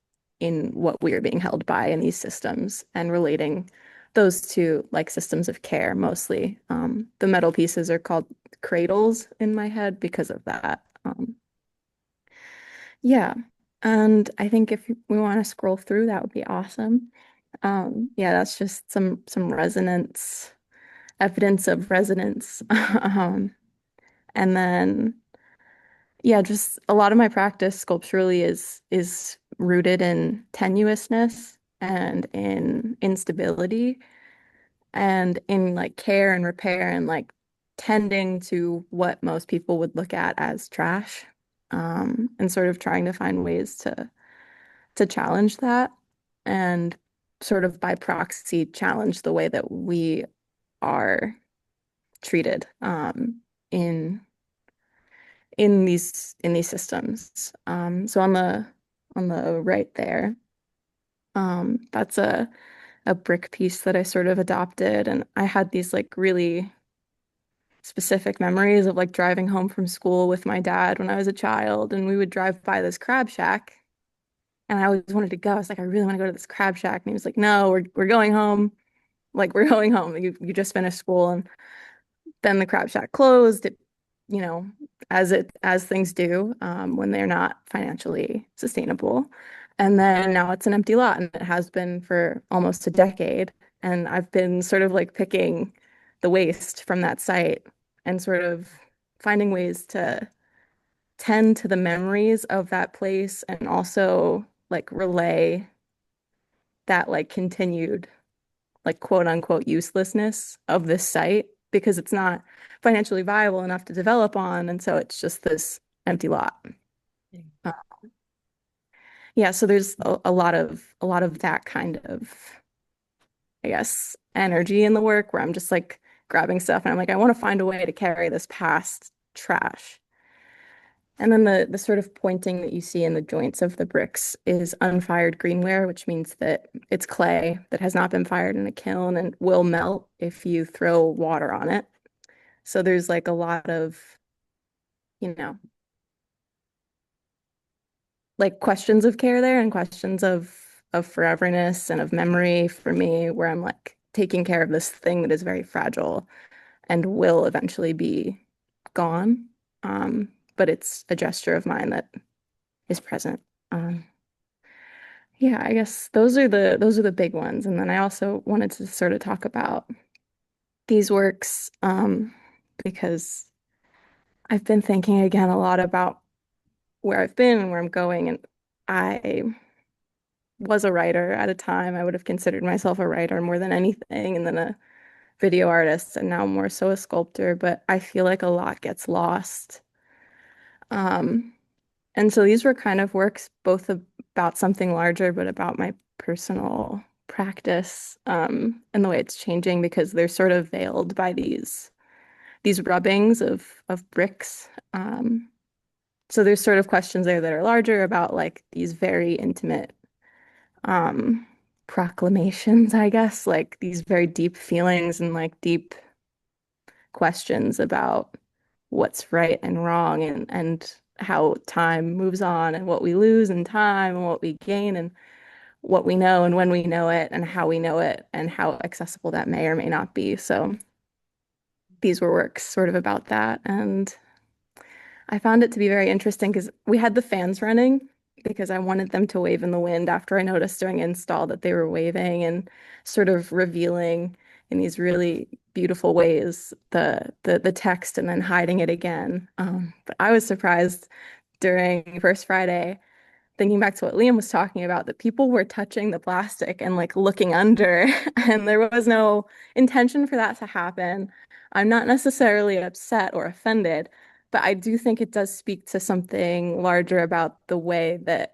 in what we are being held by in these systems, and relating those to like systems of care mostly. The metal pieces are called cradles in my head because of that. Yeah. And I think if we want to scroll through, that would be awesome. Yeah, that's just some resonance, evidence of resonance. And then yeah, just a lot of my practice sculpturally is rooted in tenuousness and in instability and in like care and repair and like tending to what most people would look at as trash. And sort of trying to find ways to challenge that and sort of by proxy challenge the way that we are treated in in these systems. So on the right there, that's a brick piece that I sort of adopted, and I had these like really specific memories of like driving home from school with my dad when I was a child, and we would drive by this crab shack, and I always wanted to go. I was like, I really want to go to this crab shack, and he was like, No, we're going home. Like we're going home. You just finished school, and then the crab shack closed. It, you know, as things do when they're not financially sustainable. And then now it's an empty lot, and it has been for almost a decade. And I've been sort of like picking the waste from that site and sort of finding ways to tend to the memories of that place and also like relay that like continued like quote unquote uselessness of this site because it's not financially viable enough to develop on. And so it's just this empty lot. Uh, yeah, so there's a lot of that kind of, I guess, energy in the work where I'm just like grabbing stuff and I'm like, I want to find a way to carry this past trash. And then the sort of pointing that you see in the joints of the bricks is unfired greenware, which means that it's clay that has not been fired in a kiln and will melt if you throw water on it. So there's like a lot of, you know, like questions of care there and questions of foreverness and of memory for me, where I'm like taking care of this thing that is very fragile and will eventually be gone. But it's a gesture of mine that is present. Um, Yeah, I guess those are the big ones. And then I also wanted to sort of talk about these works because I've been thinking again a lot about where I've been and where I'm going. And I was a writer at a time. I would have considered myself a writer more than anything, and then a video artist, and now more so a sculptor. But I feel like a lot gets lost. Um, And so these were kind of works both about something larger, but about my personal practice, and the way it's changing because they're sort of veiled by these rubbings of bricks. So there's sort of questions there that are larger about like these very intimate um, proclamations, I guess, like these very deep feelings and like deep questions about what's right and wrong and how time moves on and what we lose in time and what we gain and what we know and when we know it and how we know it and how accessible that may or may not be. So these were works sort of about that. And I found it to be very interesting because we had the fans running because I wanted them to wave in the wind after I noticed during install that they were waving and sort of revealing in these really beautiful ways the text and then hiding it again. But I was surprised during First Friday thinking back to what Liam was talking about, that people were touching the plastic and like looking under, and there was no intention for that to happen. I'm not necessarily upset or offended, but I do think it does speak to something larger about the way that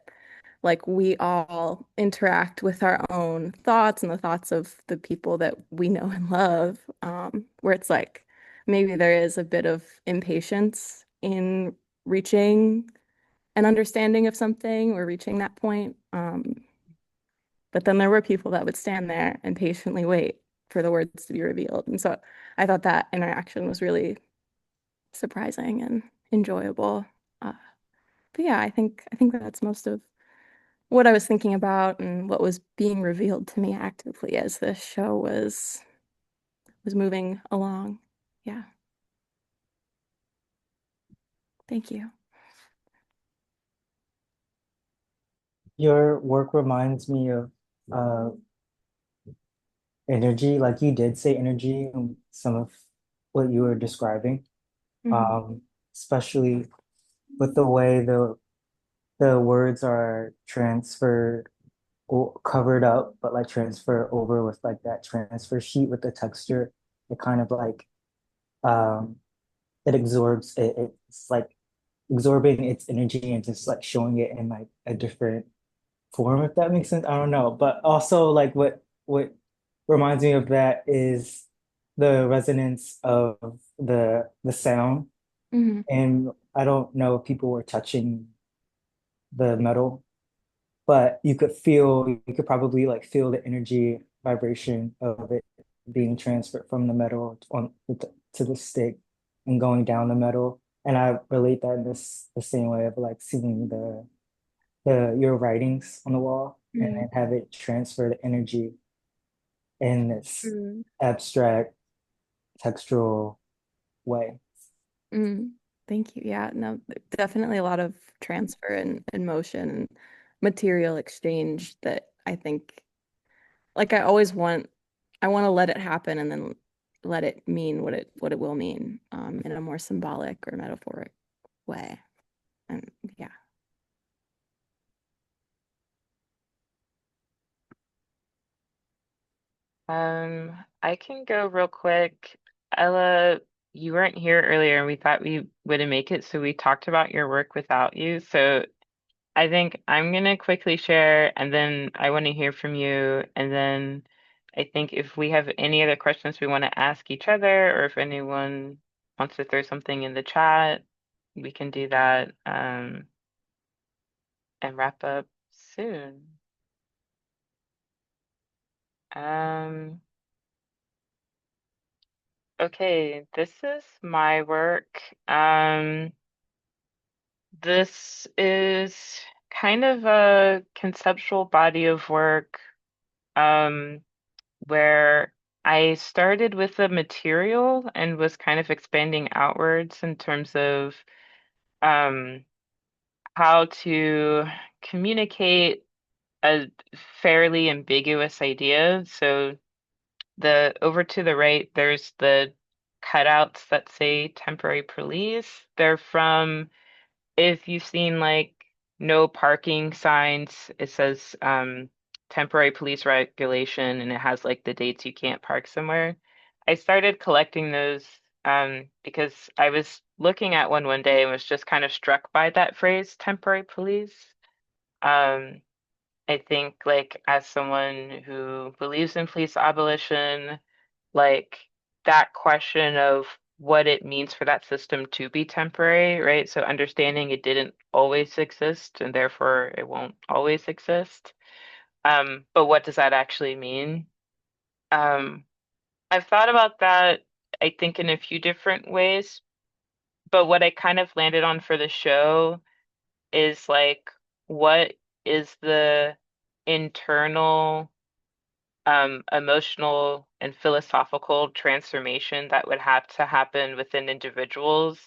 like we all interact with our own thoughts and the thoughts of the people that we know and love, where it's like maybe there is a bit of impatience in reaching an understanding of something or reaching that point. But then there were people that would stand there and patiently wait for the words to be revealed. And so I thought that interaction was really surprising and enjoyable. Uh, but yeah, I think that's most of what I was thinking about and what was being revealed to me actively as this show was moving along. Yeah, thank you. Your work reminds me of uh energy, like you did say energy some of what you were describing. Mhm. Um, especially with the way the words are transferred or covered up, but like transfer over with like that transfer sheet with the texture. It kind of like um it absorbs it's like absorbing its energy and just like showing it in like a different form, if that makes sense. I don't know. But also like what reminds me of that is the resonance of the sound. Mhm. And I don't know if people were touching the metal, but you could probably like feel the energy vibration of it being transferred from the metal to the stick and going down the metal. And I relate that in the same way of like seeing the your writings on the wall and Mm, then have it transfer the energy in this mm, abstract textural way. mm. Thank you. Yeah, no, definitely a lot of transfer and motion and material exchange that I think, like, I want to let it happen and then let it mean what it will mean, in a more symbolic or metaphoric way. And yeah. I can go real quick. Ella, you weren't here earlier and we thought we wouldn't make it, so we talked about your work without you. So I think I'm gonna quickly share and then I want to hear from you. And then I think if we have any other questions we want to ask each other, or if anyone wants to throw something in the chat, we can do that, and wrap up soon. Um, okay, this is my work. This is kind of a conceptual body of work, um, where I started with the material and was kind of expanding outwards in terms of um, how to communicate a fairly ambiguous idea. So the over to the right, there's the cutouts that say temporary police. They're from, if you've seen like no parking signs, it says temporary police regulation and it has like the dates you can't park somewhere. I started collecting those because I was looking at one day and was just kind of struck by that phrase, temporary police. Um, I think like as someone who believes in police abolition, like that question of what it means for that system to be temporary, right? So understanding it didn't always exist and therefore it won't always exist. But what does that actually mean? Um, I've thought about that, I think, in a few different ways, but what I kind of landed on for the show is like, what is the internal emotional and philosophical transformation that would have to happen within individuals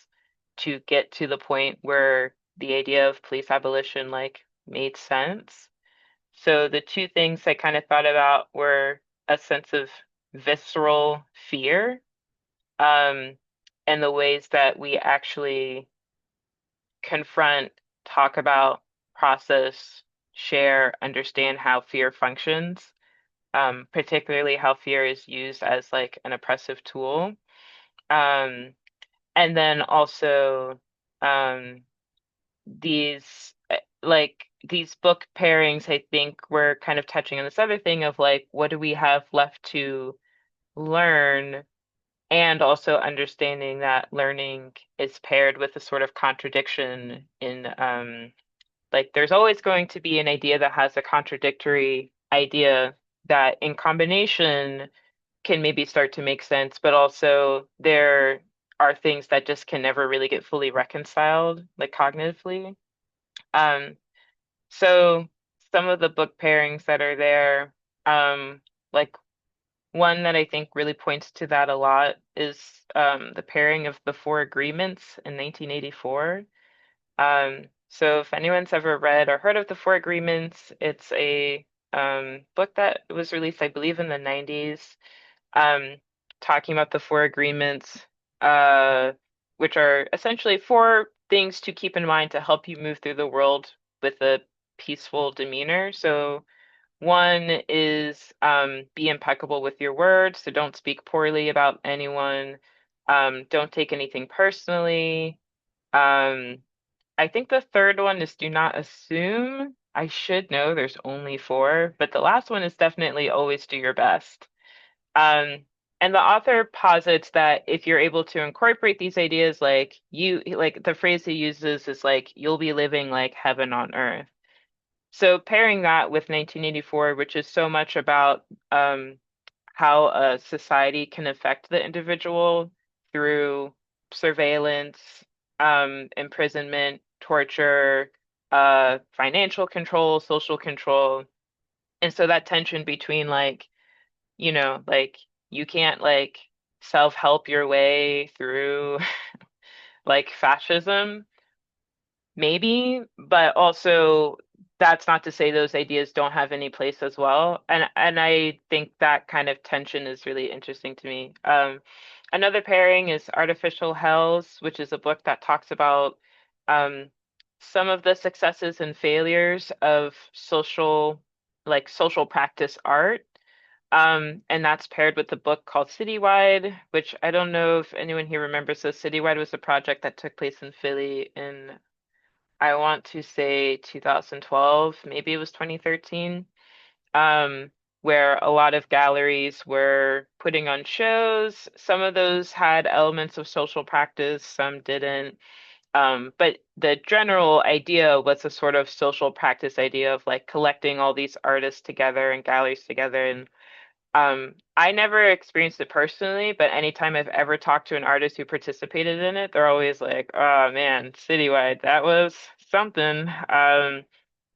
to get to the point where the idea of police abolition like made sense. So the two things I kind of thought about were a sense of visceral fear, um, and the ways that we actually confront, talk about, process, share, understand how fear functions, particularly how fear is used as like an oppressive tool. Um, and then also um, these book pairings, I think we're kind of touching on this other thing of like, what do we have left to learn? And also understanding that learning is paired with a sort of contradiction in like there's always going to be an idea that has a contradictory idea that in combination can maybe start to make sense, but also there are things that just can never really get fully reconciled, like cognitively. Um, so some of the book pairings that are there, like one that I think really points to that a lot is the pairing of the Four Agreements in 1984. So if anyone's ever read or heard of the Four Agreements, it's a book that was released, I believe, in the 90s, um, talking about the Four Agreements, uh, which are essentially four things to keep in mind to help you move through the world with a peaceful demeanor. So one is be impeccable with your words, so don't speak poorly about anyone. Don't take anything personally. Um, I think the third one is do not assume. I should know there's only four, but the last one is definitely always do your best. Um, and the author posits that if you're able to incorporate these ideas, like the phrase he uses is like, you'll be living like heaven on earth. So pairing that with 1984, which is so much about how a society can affect the individual through surveillance, imprisonment, torture, financial control, social control. And so that tension between like you can't like self-help your way through like fascism, maybe, but also that's not to say those ideas don't have any place as well. And I think that kind of tension is really interesting to me. Another pairing is Artificial Hells, which is a book that talks about um, some of the successes and failures of social practice art. And that's paired with a book called Citywide, which I don't know if anyone here remembers. So Citywide was a project that took place in Philly in, I want to say 2012, maybe it was 2013, um, where a lot of galleries were putting on shows. Some of those had elements of social practice, some didn't. But the general idea was a sort of social practice idea of like collecting all these artists together and galleries together. And I never experienced it personally, but anytime I've ever talked to an artist who participated in it, they're always like, "Oh man, Citywide, that was something."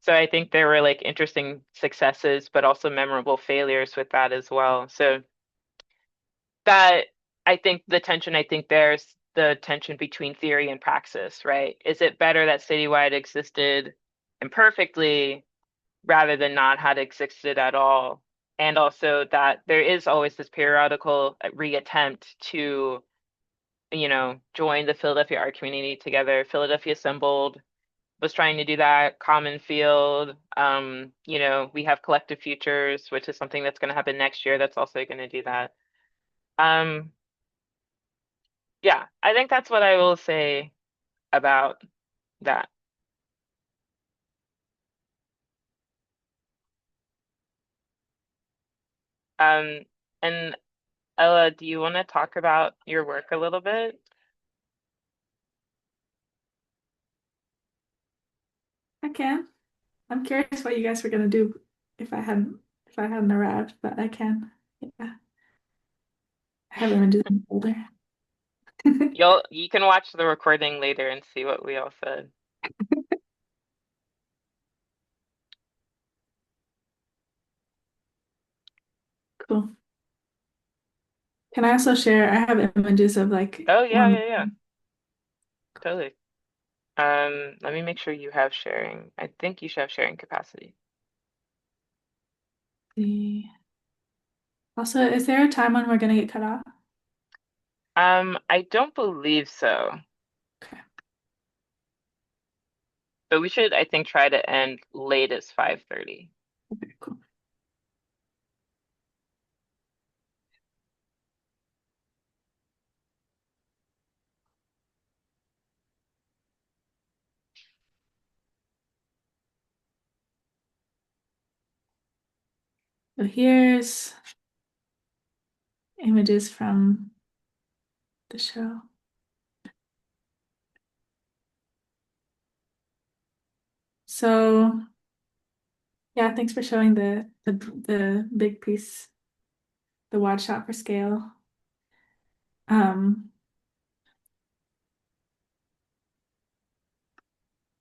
So I think there were like interesting successes, but also memorable failures with that as well. So that I think there's the tension between theory and praxis, right? Is it better that Citywide existed imperfectly rather than not had existed at all? And also that there is always this periodical reattempt to, join the Philadelphia art community together. Philadelphia Assembled was trying to do that, Common Field. We have Collective Futures, which is something that's going to happen next year that's also going to do that. Um, yeah, I think that's what I will say about that. Um, and Ella, do you want to talk about your work a little bit? I can. I'm curious what you guys were gonna do if I hadn't arrived, but I can. Yeah. I have images in the folder. You can watch the recording later and see what we all said. Cool. Can I also share? I have images of like Oh yeah, one. yeah, yeah. Totally. Let me make sure you have sharing. I think you should have sharing capacity. Also, is there a time when we're gonna get cut off? I don't believe so, Okay. but we should, I think, try to end late as 5:30. Okay, cool. So here's images from the show. So yeah, thanks for showing the big piece, the wide shot for scale. Um,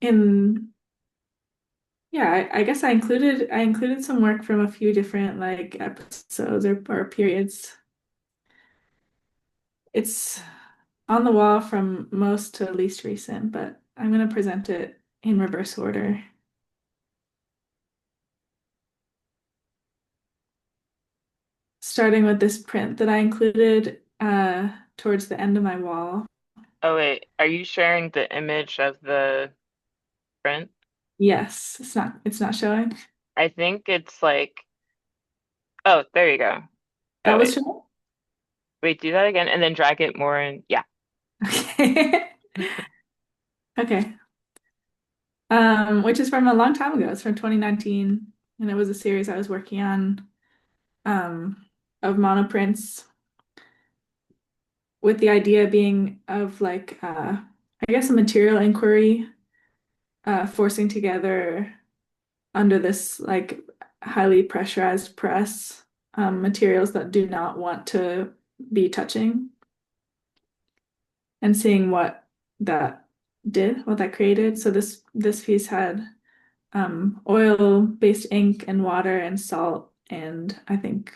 in Yeah, I guess I included some work from a few different like episodes or periods. It's on the wall from most to least recent, but I'm gonna present it in reverse order. Starting with this print that I included towards the end of my wall. Oh wait, are you sharing the image of the print? Yes, it's not showing. I think it's like, oh, there you go. Oh That was wait, showing? wait, do that again and then drag it more in. Yeah. Okay. Okay. Which is from a long time ago. It's from 2019, and it was a series I was working on of monoprints with the idea being of like I guess a material inquiry forcing together under this like highly pressurized press materials that do not want to be touching and seeing what that what that created. So this piece had oil-based ink and water and salt and I think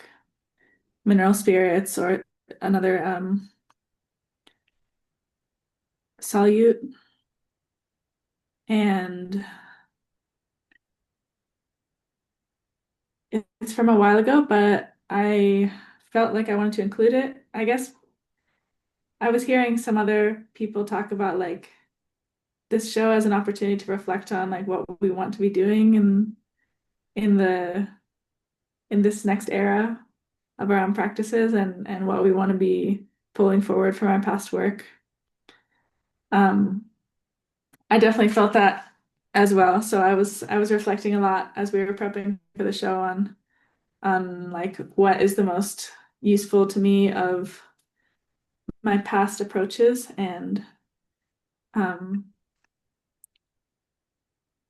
mineral spirits or another solute. And it's from a while ago, but I felt like I wanted to include it. I guess I was hearing some other people talk about like this show as an opportunity to reflect on like what we want to be doing in the in this next era of our own practices and what we want to be pulling forward from our past work. Um, I definitely felt that as well. So I was reflecting a lot as we were prepping for the show on like what is the most useful to me of my past approaches and um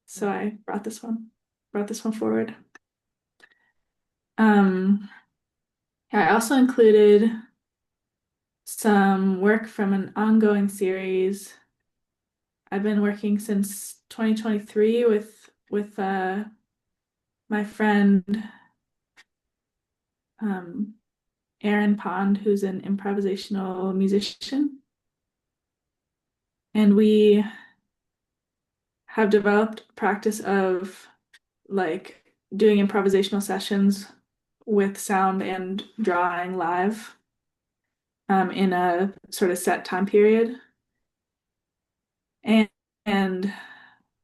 so I brought this one forward. Um I also included some work from an ongoing series. I've been working since 2023 with my friend um Aaron Pond, who's an improvisational musician. And we have developed a practice of like doing improvisational sessions with sound and drawing live in a sort of set time period. And, and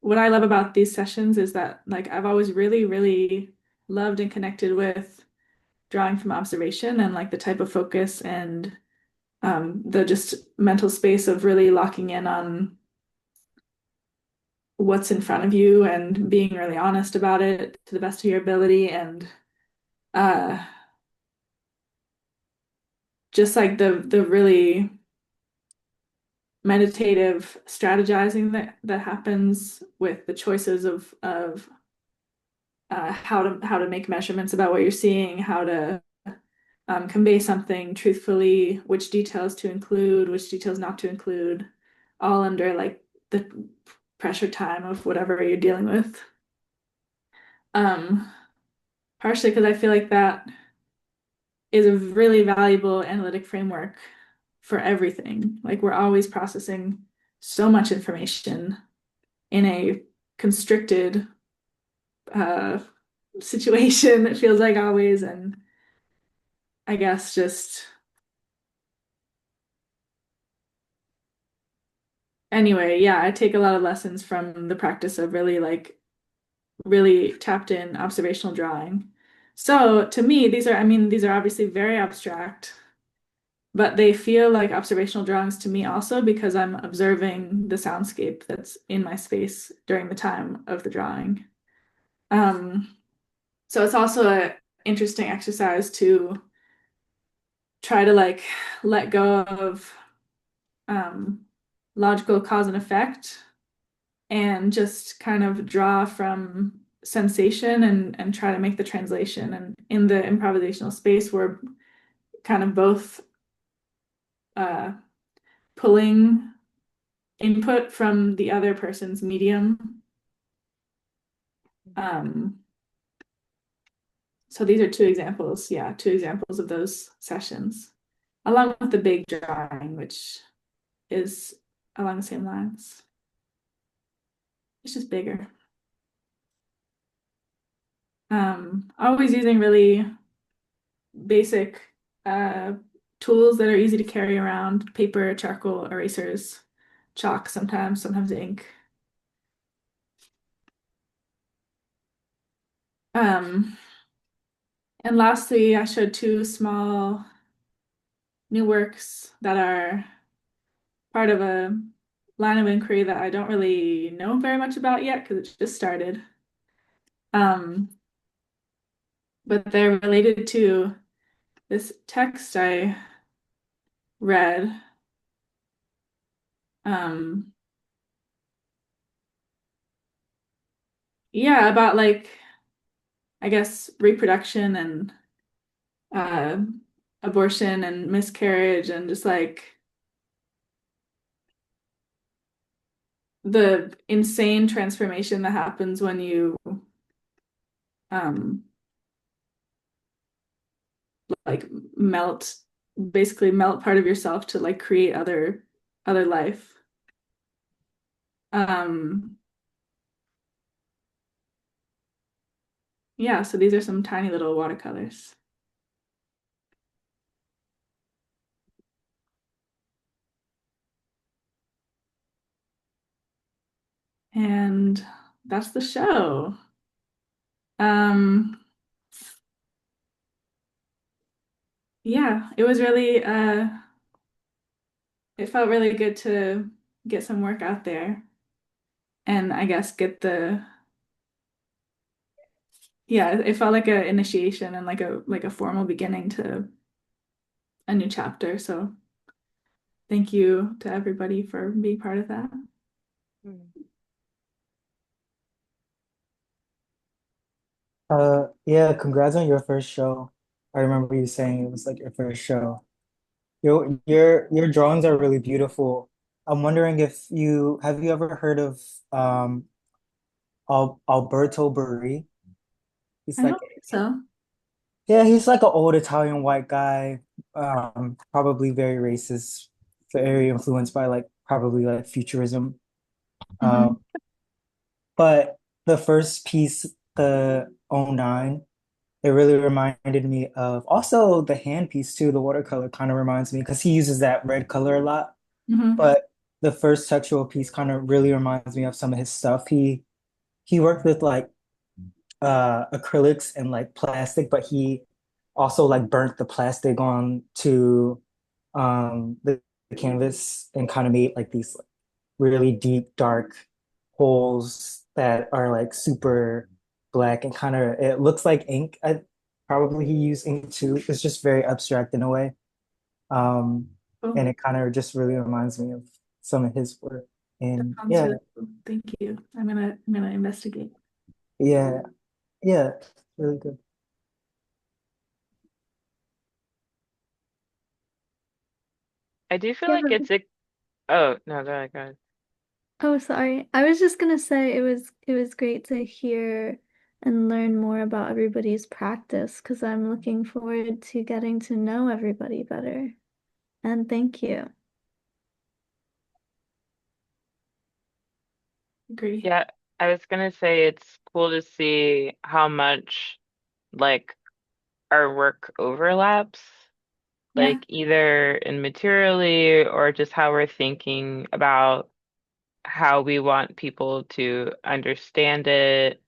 what I love about these sessions is that like I've always really, really loved and connected with drawing from observation and like the type of focus and the just mental space of really locking in on what's in front of you and being really honest about it to the best of your ability and uh just like the really meditative strategizing that happens with the choices of how to make measurements about what you're seeing, how to convey something truthfully, which details to include, which details not to include, all under like the pressure time of whatever you're dealing with. Um, Partially because I feel like that is a really valuable analytic framework for everything. Like we're always processing so much information in a constricted uh, situation, it feels like always. And I guess just anyway, yeah, I take a lot of lessons from the practice of really like really tapped in observational drawing. So to me, these are obviously very abstract, but they feel like observational drawings to me also because I'm observing the soundscape that's in my space during the time of the drawing. Um, so it's also an interesting exercise to try to like let go of um, logical cause and effect and just kind of draw from sensation and try to make the translation. And in the improvisational space, we're kind of both uh, pulling input from the other person's medium. Um, so these are two examples, yeah, two examples of those sessions, along with the big drawing, which is along the same lines. It's just bigger. Always using really basic tools that are easy to carry around, paper, charcoal, erasers, chalk sometimes ink. Um, and lastly, I showed two small new works that are part of a line of inquiry that I don't really know very much about yet because it just started. Um, but they're related to this text I read. Um, yeah, about like, I guess, reproduction and uh, abortion and miscarriage and just like the insane transformation that happens when you um, like melt, basically melt part of yourself to like create other life. Um, yeah, so these are some tiny little watercolors. And that's the show. Um, yeah, it was really it felt really good to get some work out there and I guess get the yeah, it felt like an initiation and like a formal beginning to a new chapter. So thank you to everybody for being part of that. Yeah, congrats on your first show. I remember you saying it was like your first show. Your drawings are really beautiful. I'm wondering if you have you ever heard of Alberto Burri? He's I like don't think so. yeah, he's like an old Italian white guy, probably very racist, very influenced by like probably like futurism. Um, Hmm. but the first piece, the '09, it really reminded me of also the hand piece too. The watercolor kind of reminds me because he uses that red color a lot. Hmm. But the first textual piece kind of really reminds me of some of his stuff. He worked with like acrylics and like plastic, but he also like burnt the plastic on to the canvas and kind of made like these like, really deep, dark holes that are like super black and kind of it looks like ink. Probably he used ink too. It's just very abstract in a way. Um, Oh, and it kind of just really reminds me of some of his work. that And sounds yeah, really cool. Thank you. I'm gonna investigate. yeah, yeah, really good. I do feel Yeah. like it's a oh no, go ahead. Oh, sorry. I was just gonna say it was great to hear and learn more about everybody's practice because I'm looking forward to getting to know everybody better. And thank you. Agree. Yeah, I was gonna say it's cool to see how much like our work overlaps, Yeah. like either in materially or just how we're thinking about how we want people to understand it.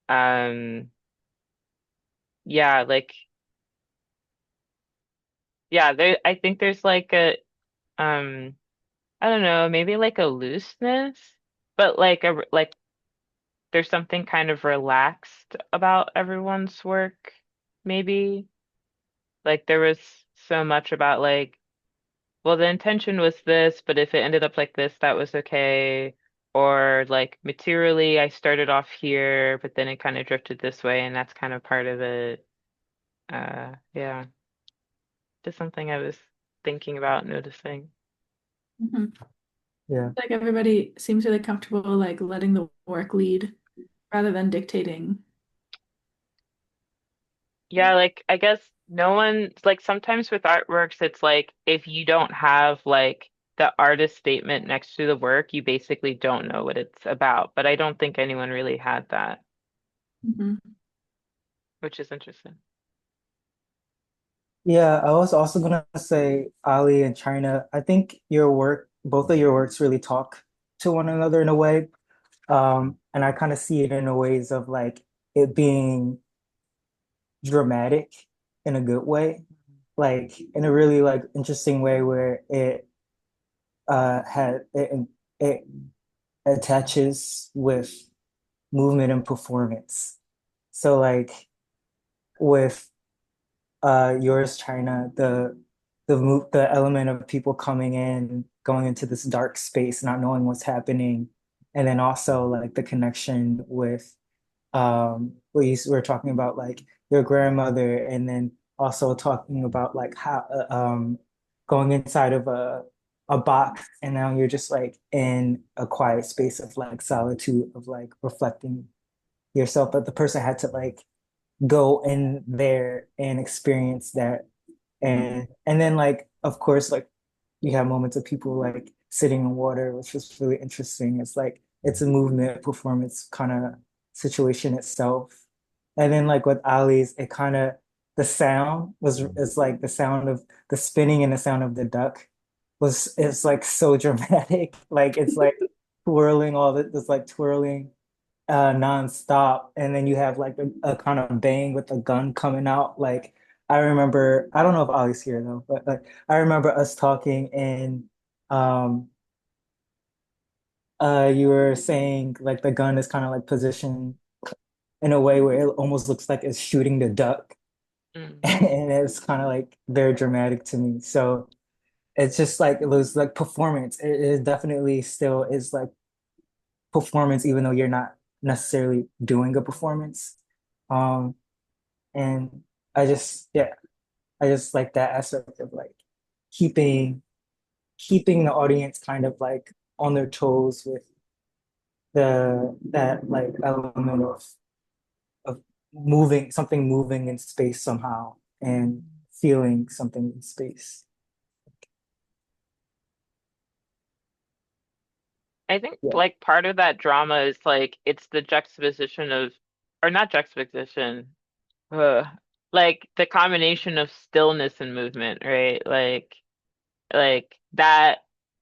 Um, yeah, like yeah, I think there's like a um I don't know, maybe like a looseness, but like there's something kind of relaxed about everyone's work, maybe. Like there was so much about like, well, the intention was this, but if it ended up like this, that was okay. Or like materially, I started off here, but then it kind of drifted this way, and that's kind of part of it. Yeah, just something I was thinking about, noticing. Hmm. Yeah. Like everybody seems really comfortable like letting the work lead rather than dictating. Yeah, like I guess no one like sometimes with artworks it's like if you don't have like the artist statement next to the work, you basically don't know what it's about. But I don't think anyone really had that, Hmm. which is interesting. Yeah, I was also gonna say Ali and China. I think your work, both of your works really talk to one another in a way. And I kind of see it in the ways of like it being dramatic in a good way, like in a really like interesting way where it attaches with movement and performance. So like with yours, China, the element of people coming in, going into this dark space, not knowing what's happening, and then also like the connection with were talking about like your grandmother, and then also talking about like how going inside of a box, and now you're just like in a quiet space of like solitude of like reflecting yourself, but the person had to like go in there and experience that. And then like of course like you have moments of people like sitting in water, which was really interesting. It's like it's a movement performance kind of situation itself. And then like with Ali's, it kind of the sound was is like the sound of the spinning and the sound of the duck was it's like so dramatic. Like it's like twirling all the it's like twirling nonstop. And then you have like a kind of bang with a gun coming out. Like I remember, I don't know if Ali's here though, but like I remember us talking and um you were saying like the gun is kind of like positioned in a way where it almost looks like it's shooting the duck. Mm. And it's kind of like very dramatic to me. So it's just like it was like performance. It definitely still is like performance, even though you're not necessarily doing a performance. Um, and yeah, I just like that aspect of like keeping keeping the audience kind of like on their toes with the that like element of moving something moving in space somehow and feeling something in space. I think Yeah. like part of that drama is like it's the juxtaposition of, or not juxtaposition, uh, like the combination of stillness and movement, right? Like that.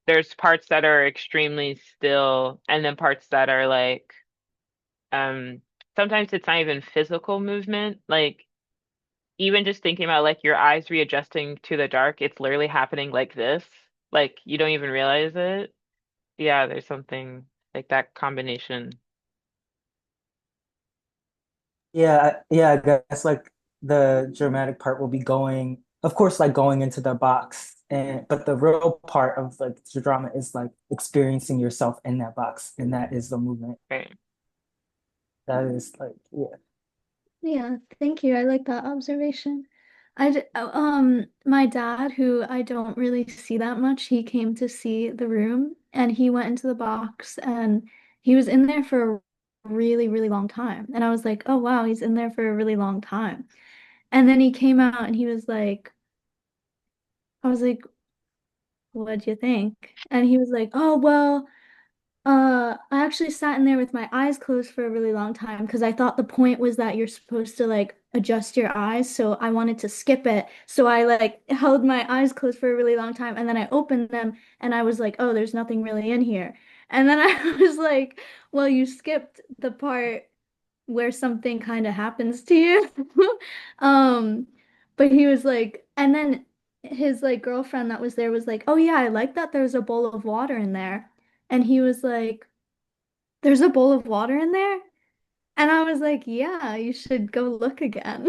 There's parts that are extremely still, and then parts that are like um sometimes it's not even physical movement. Like even just thinking about like your eyes readjusting to the dark, it's literally happening like this. Like you don't even realize it. Yeah, there's something like that combination. Yeah, I guess like the dramatic part will be going, of course, like going into the box, and but the real part of like the drama is like experiencing yourself in that box, and that is the movement. Right. That is like, yeah. Yeah, thank you. I like that observation. My dad, who I don't really see that much, he came to see the room and he went into the box and he was in there for a really, really long time. And I was like, oh wow, he's in there for a really long time. And then he came out and he was like, I was like, what do you think? And he was like, oh well. I actually sat in there with my eyes closed for a really long time because I thought the point was that you're supposed to like adjust your eyes. So I wanted to skip it. So I like held my eyes closed for a really long time and then I opened them and I was like, oh, there's nothing really in here. And then I was like, well, you skipped the part where something kind of happens to you. Um, but he was like, and then his like girlfriend that was there was like, oh yeah, I like that there's a bowl of water in there. And he was like, there's a bowl of water in there? And I was like, yeah, you should go look again.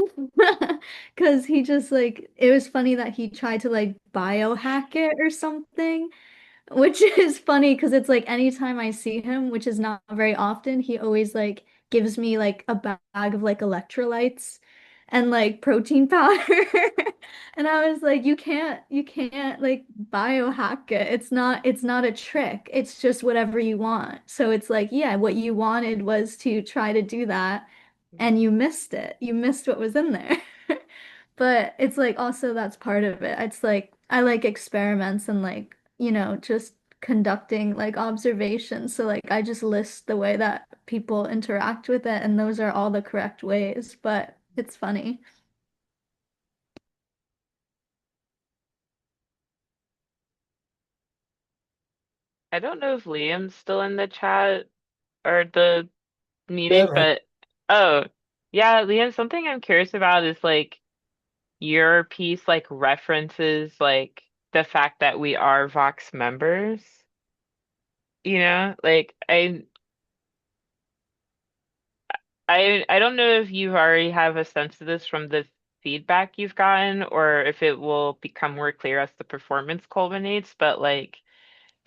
Because he just like, it was funny that he tried to like biohack it or something. Which is funny because it's like anytime I see him, which is not very often, he always like gives me like a bag of like electrolytes and like protein powder. And I was like, you can't like biohack it. It's not a trick. It's just whatever you want. So it's like, yeah, what you wanted was to try to do that and you missed it. You missed what was in there. But it's like also that's part of it. It's like I like experiments and like, just conducting like observations. So like I just list the way that people interact with it and those are all the correct ways, but it's funny. I don't know if Liam's still in the chat or the Yeah, meeting, right. but oh, yeah, Liam, something I'm curious about is like your piece like references like the fact that we are Vox members, Like I don't know if you already have a sense of this from the feedback you've gotten or if it will become more clear as the performance culminates, but like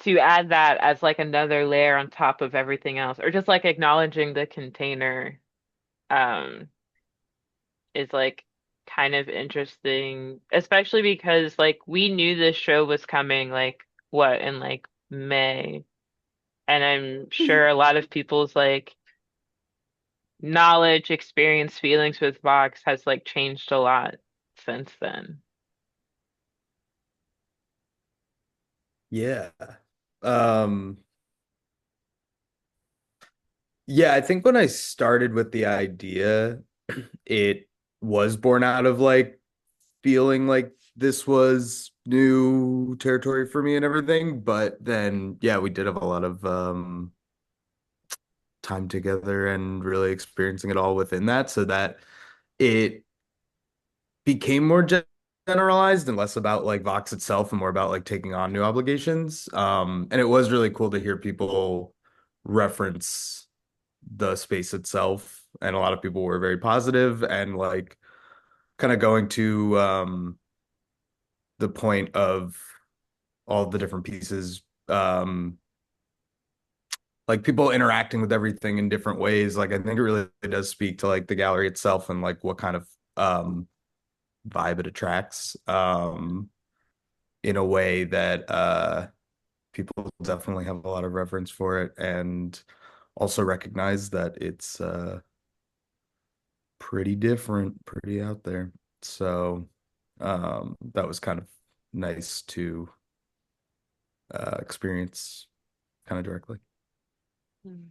to add that as like another layer on top of everything else, or just like acknowledging the container, um, is like kind of interesting, especially because like we knew this show was coming like what in like May, and I'm sure a lot of people's like knowledge, experience, feelings with Vox has like changed a lot since then. Yeah. Um, yeah, I think when I started with the idea, it was born out of like feeling like this was new territory for me and everything. But then, yeah, we did have a lot of time together and really experiencing it all within that, so that it became more generalized and less about like Vox itself and more about like taking on new obligations. And it was really cool to hear people reference the space itself. And a lot of people were very positive and like kind of going to the point of all the different pieces, like people interacting with everything in different ways. Like I think it really does speak to like the gallery itself and like what kind of vibe it attracts, in a way that people definitely have a lot of reverence for it and also recognize that it's pretty different, pretty out there. So that was kind of nice to experience kind of directly. Mm.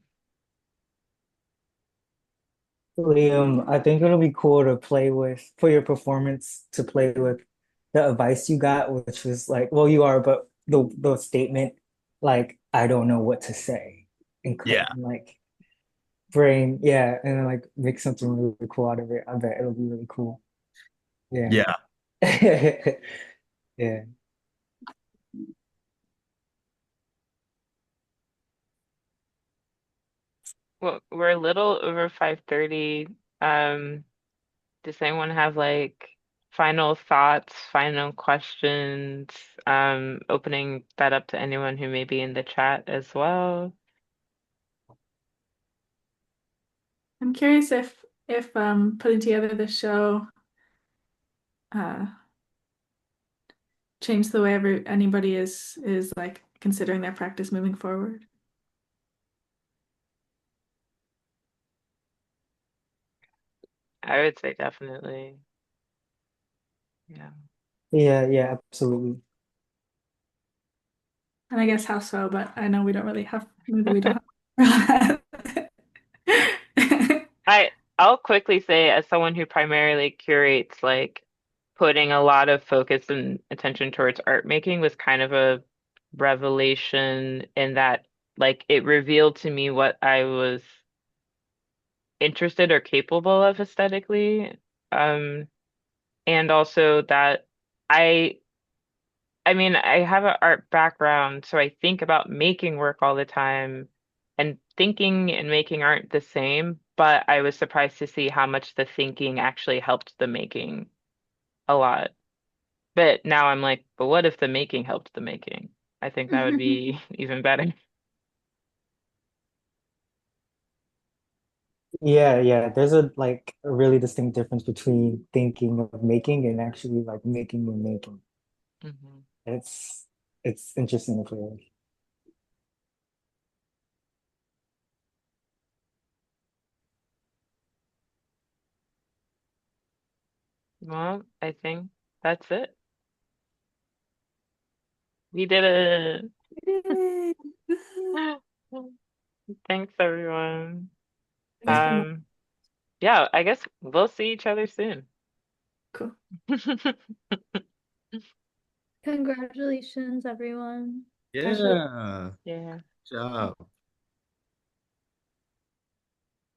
Liam, I think it'll be cool to play with for your performance to play with the advice you got, which was like, well, you are, but the statement, like, I don't know what to say, and Yeah. like bring, yeah, and then like make something really cool out of it. I bet it'll be really cool. Yeah. Yeah. Yeah. Well, we're a little over 5:30. Um, does anyone have like final thoughts, final questions? Opening that up to anyone who may be in the chat as well. I'm curious if putting together this show uh changed the way anybody is like considering their practice moving forward. I would say definitely. Yeah. Yeah, yeah, absolutely. And I guess how so, but I know we don't really have maybe we don't have I'll quickly say as someone who primarily curates, like putting a lot of focus and attention towards art making was kind of a revelation in that like it revealed to me what I was interested or capable of aesthetically. Um, and also that I I mean, I have an art background, so I think about making work all the time, and thinking and making aren't the same, but I was surprised to see how much the thinking actually helped the making a lot. But now I'm like, but what if the making helped the making? I think that would be even better. Yeah, yeah. There's a like a really distinct difference between thinking of making and actually like making and making. Mhm. It's it's interesting to play with. Well, I think that's it. We did it. Yay. Thanks, everyone. Thanks so much. Um, yeah, I guess we'll see each other soon. Cool. Congratulations, everyone. Catia. Yeah. Yeah. Good job.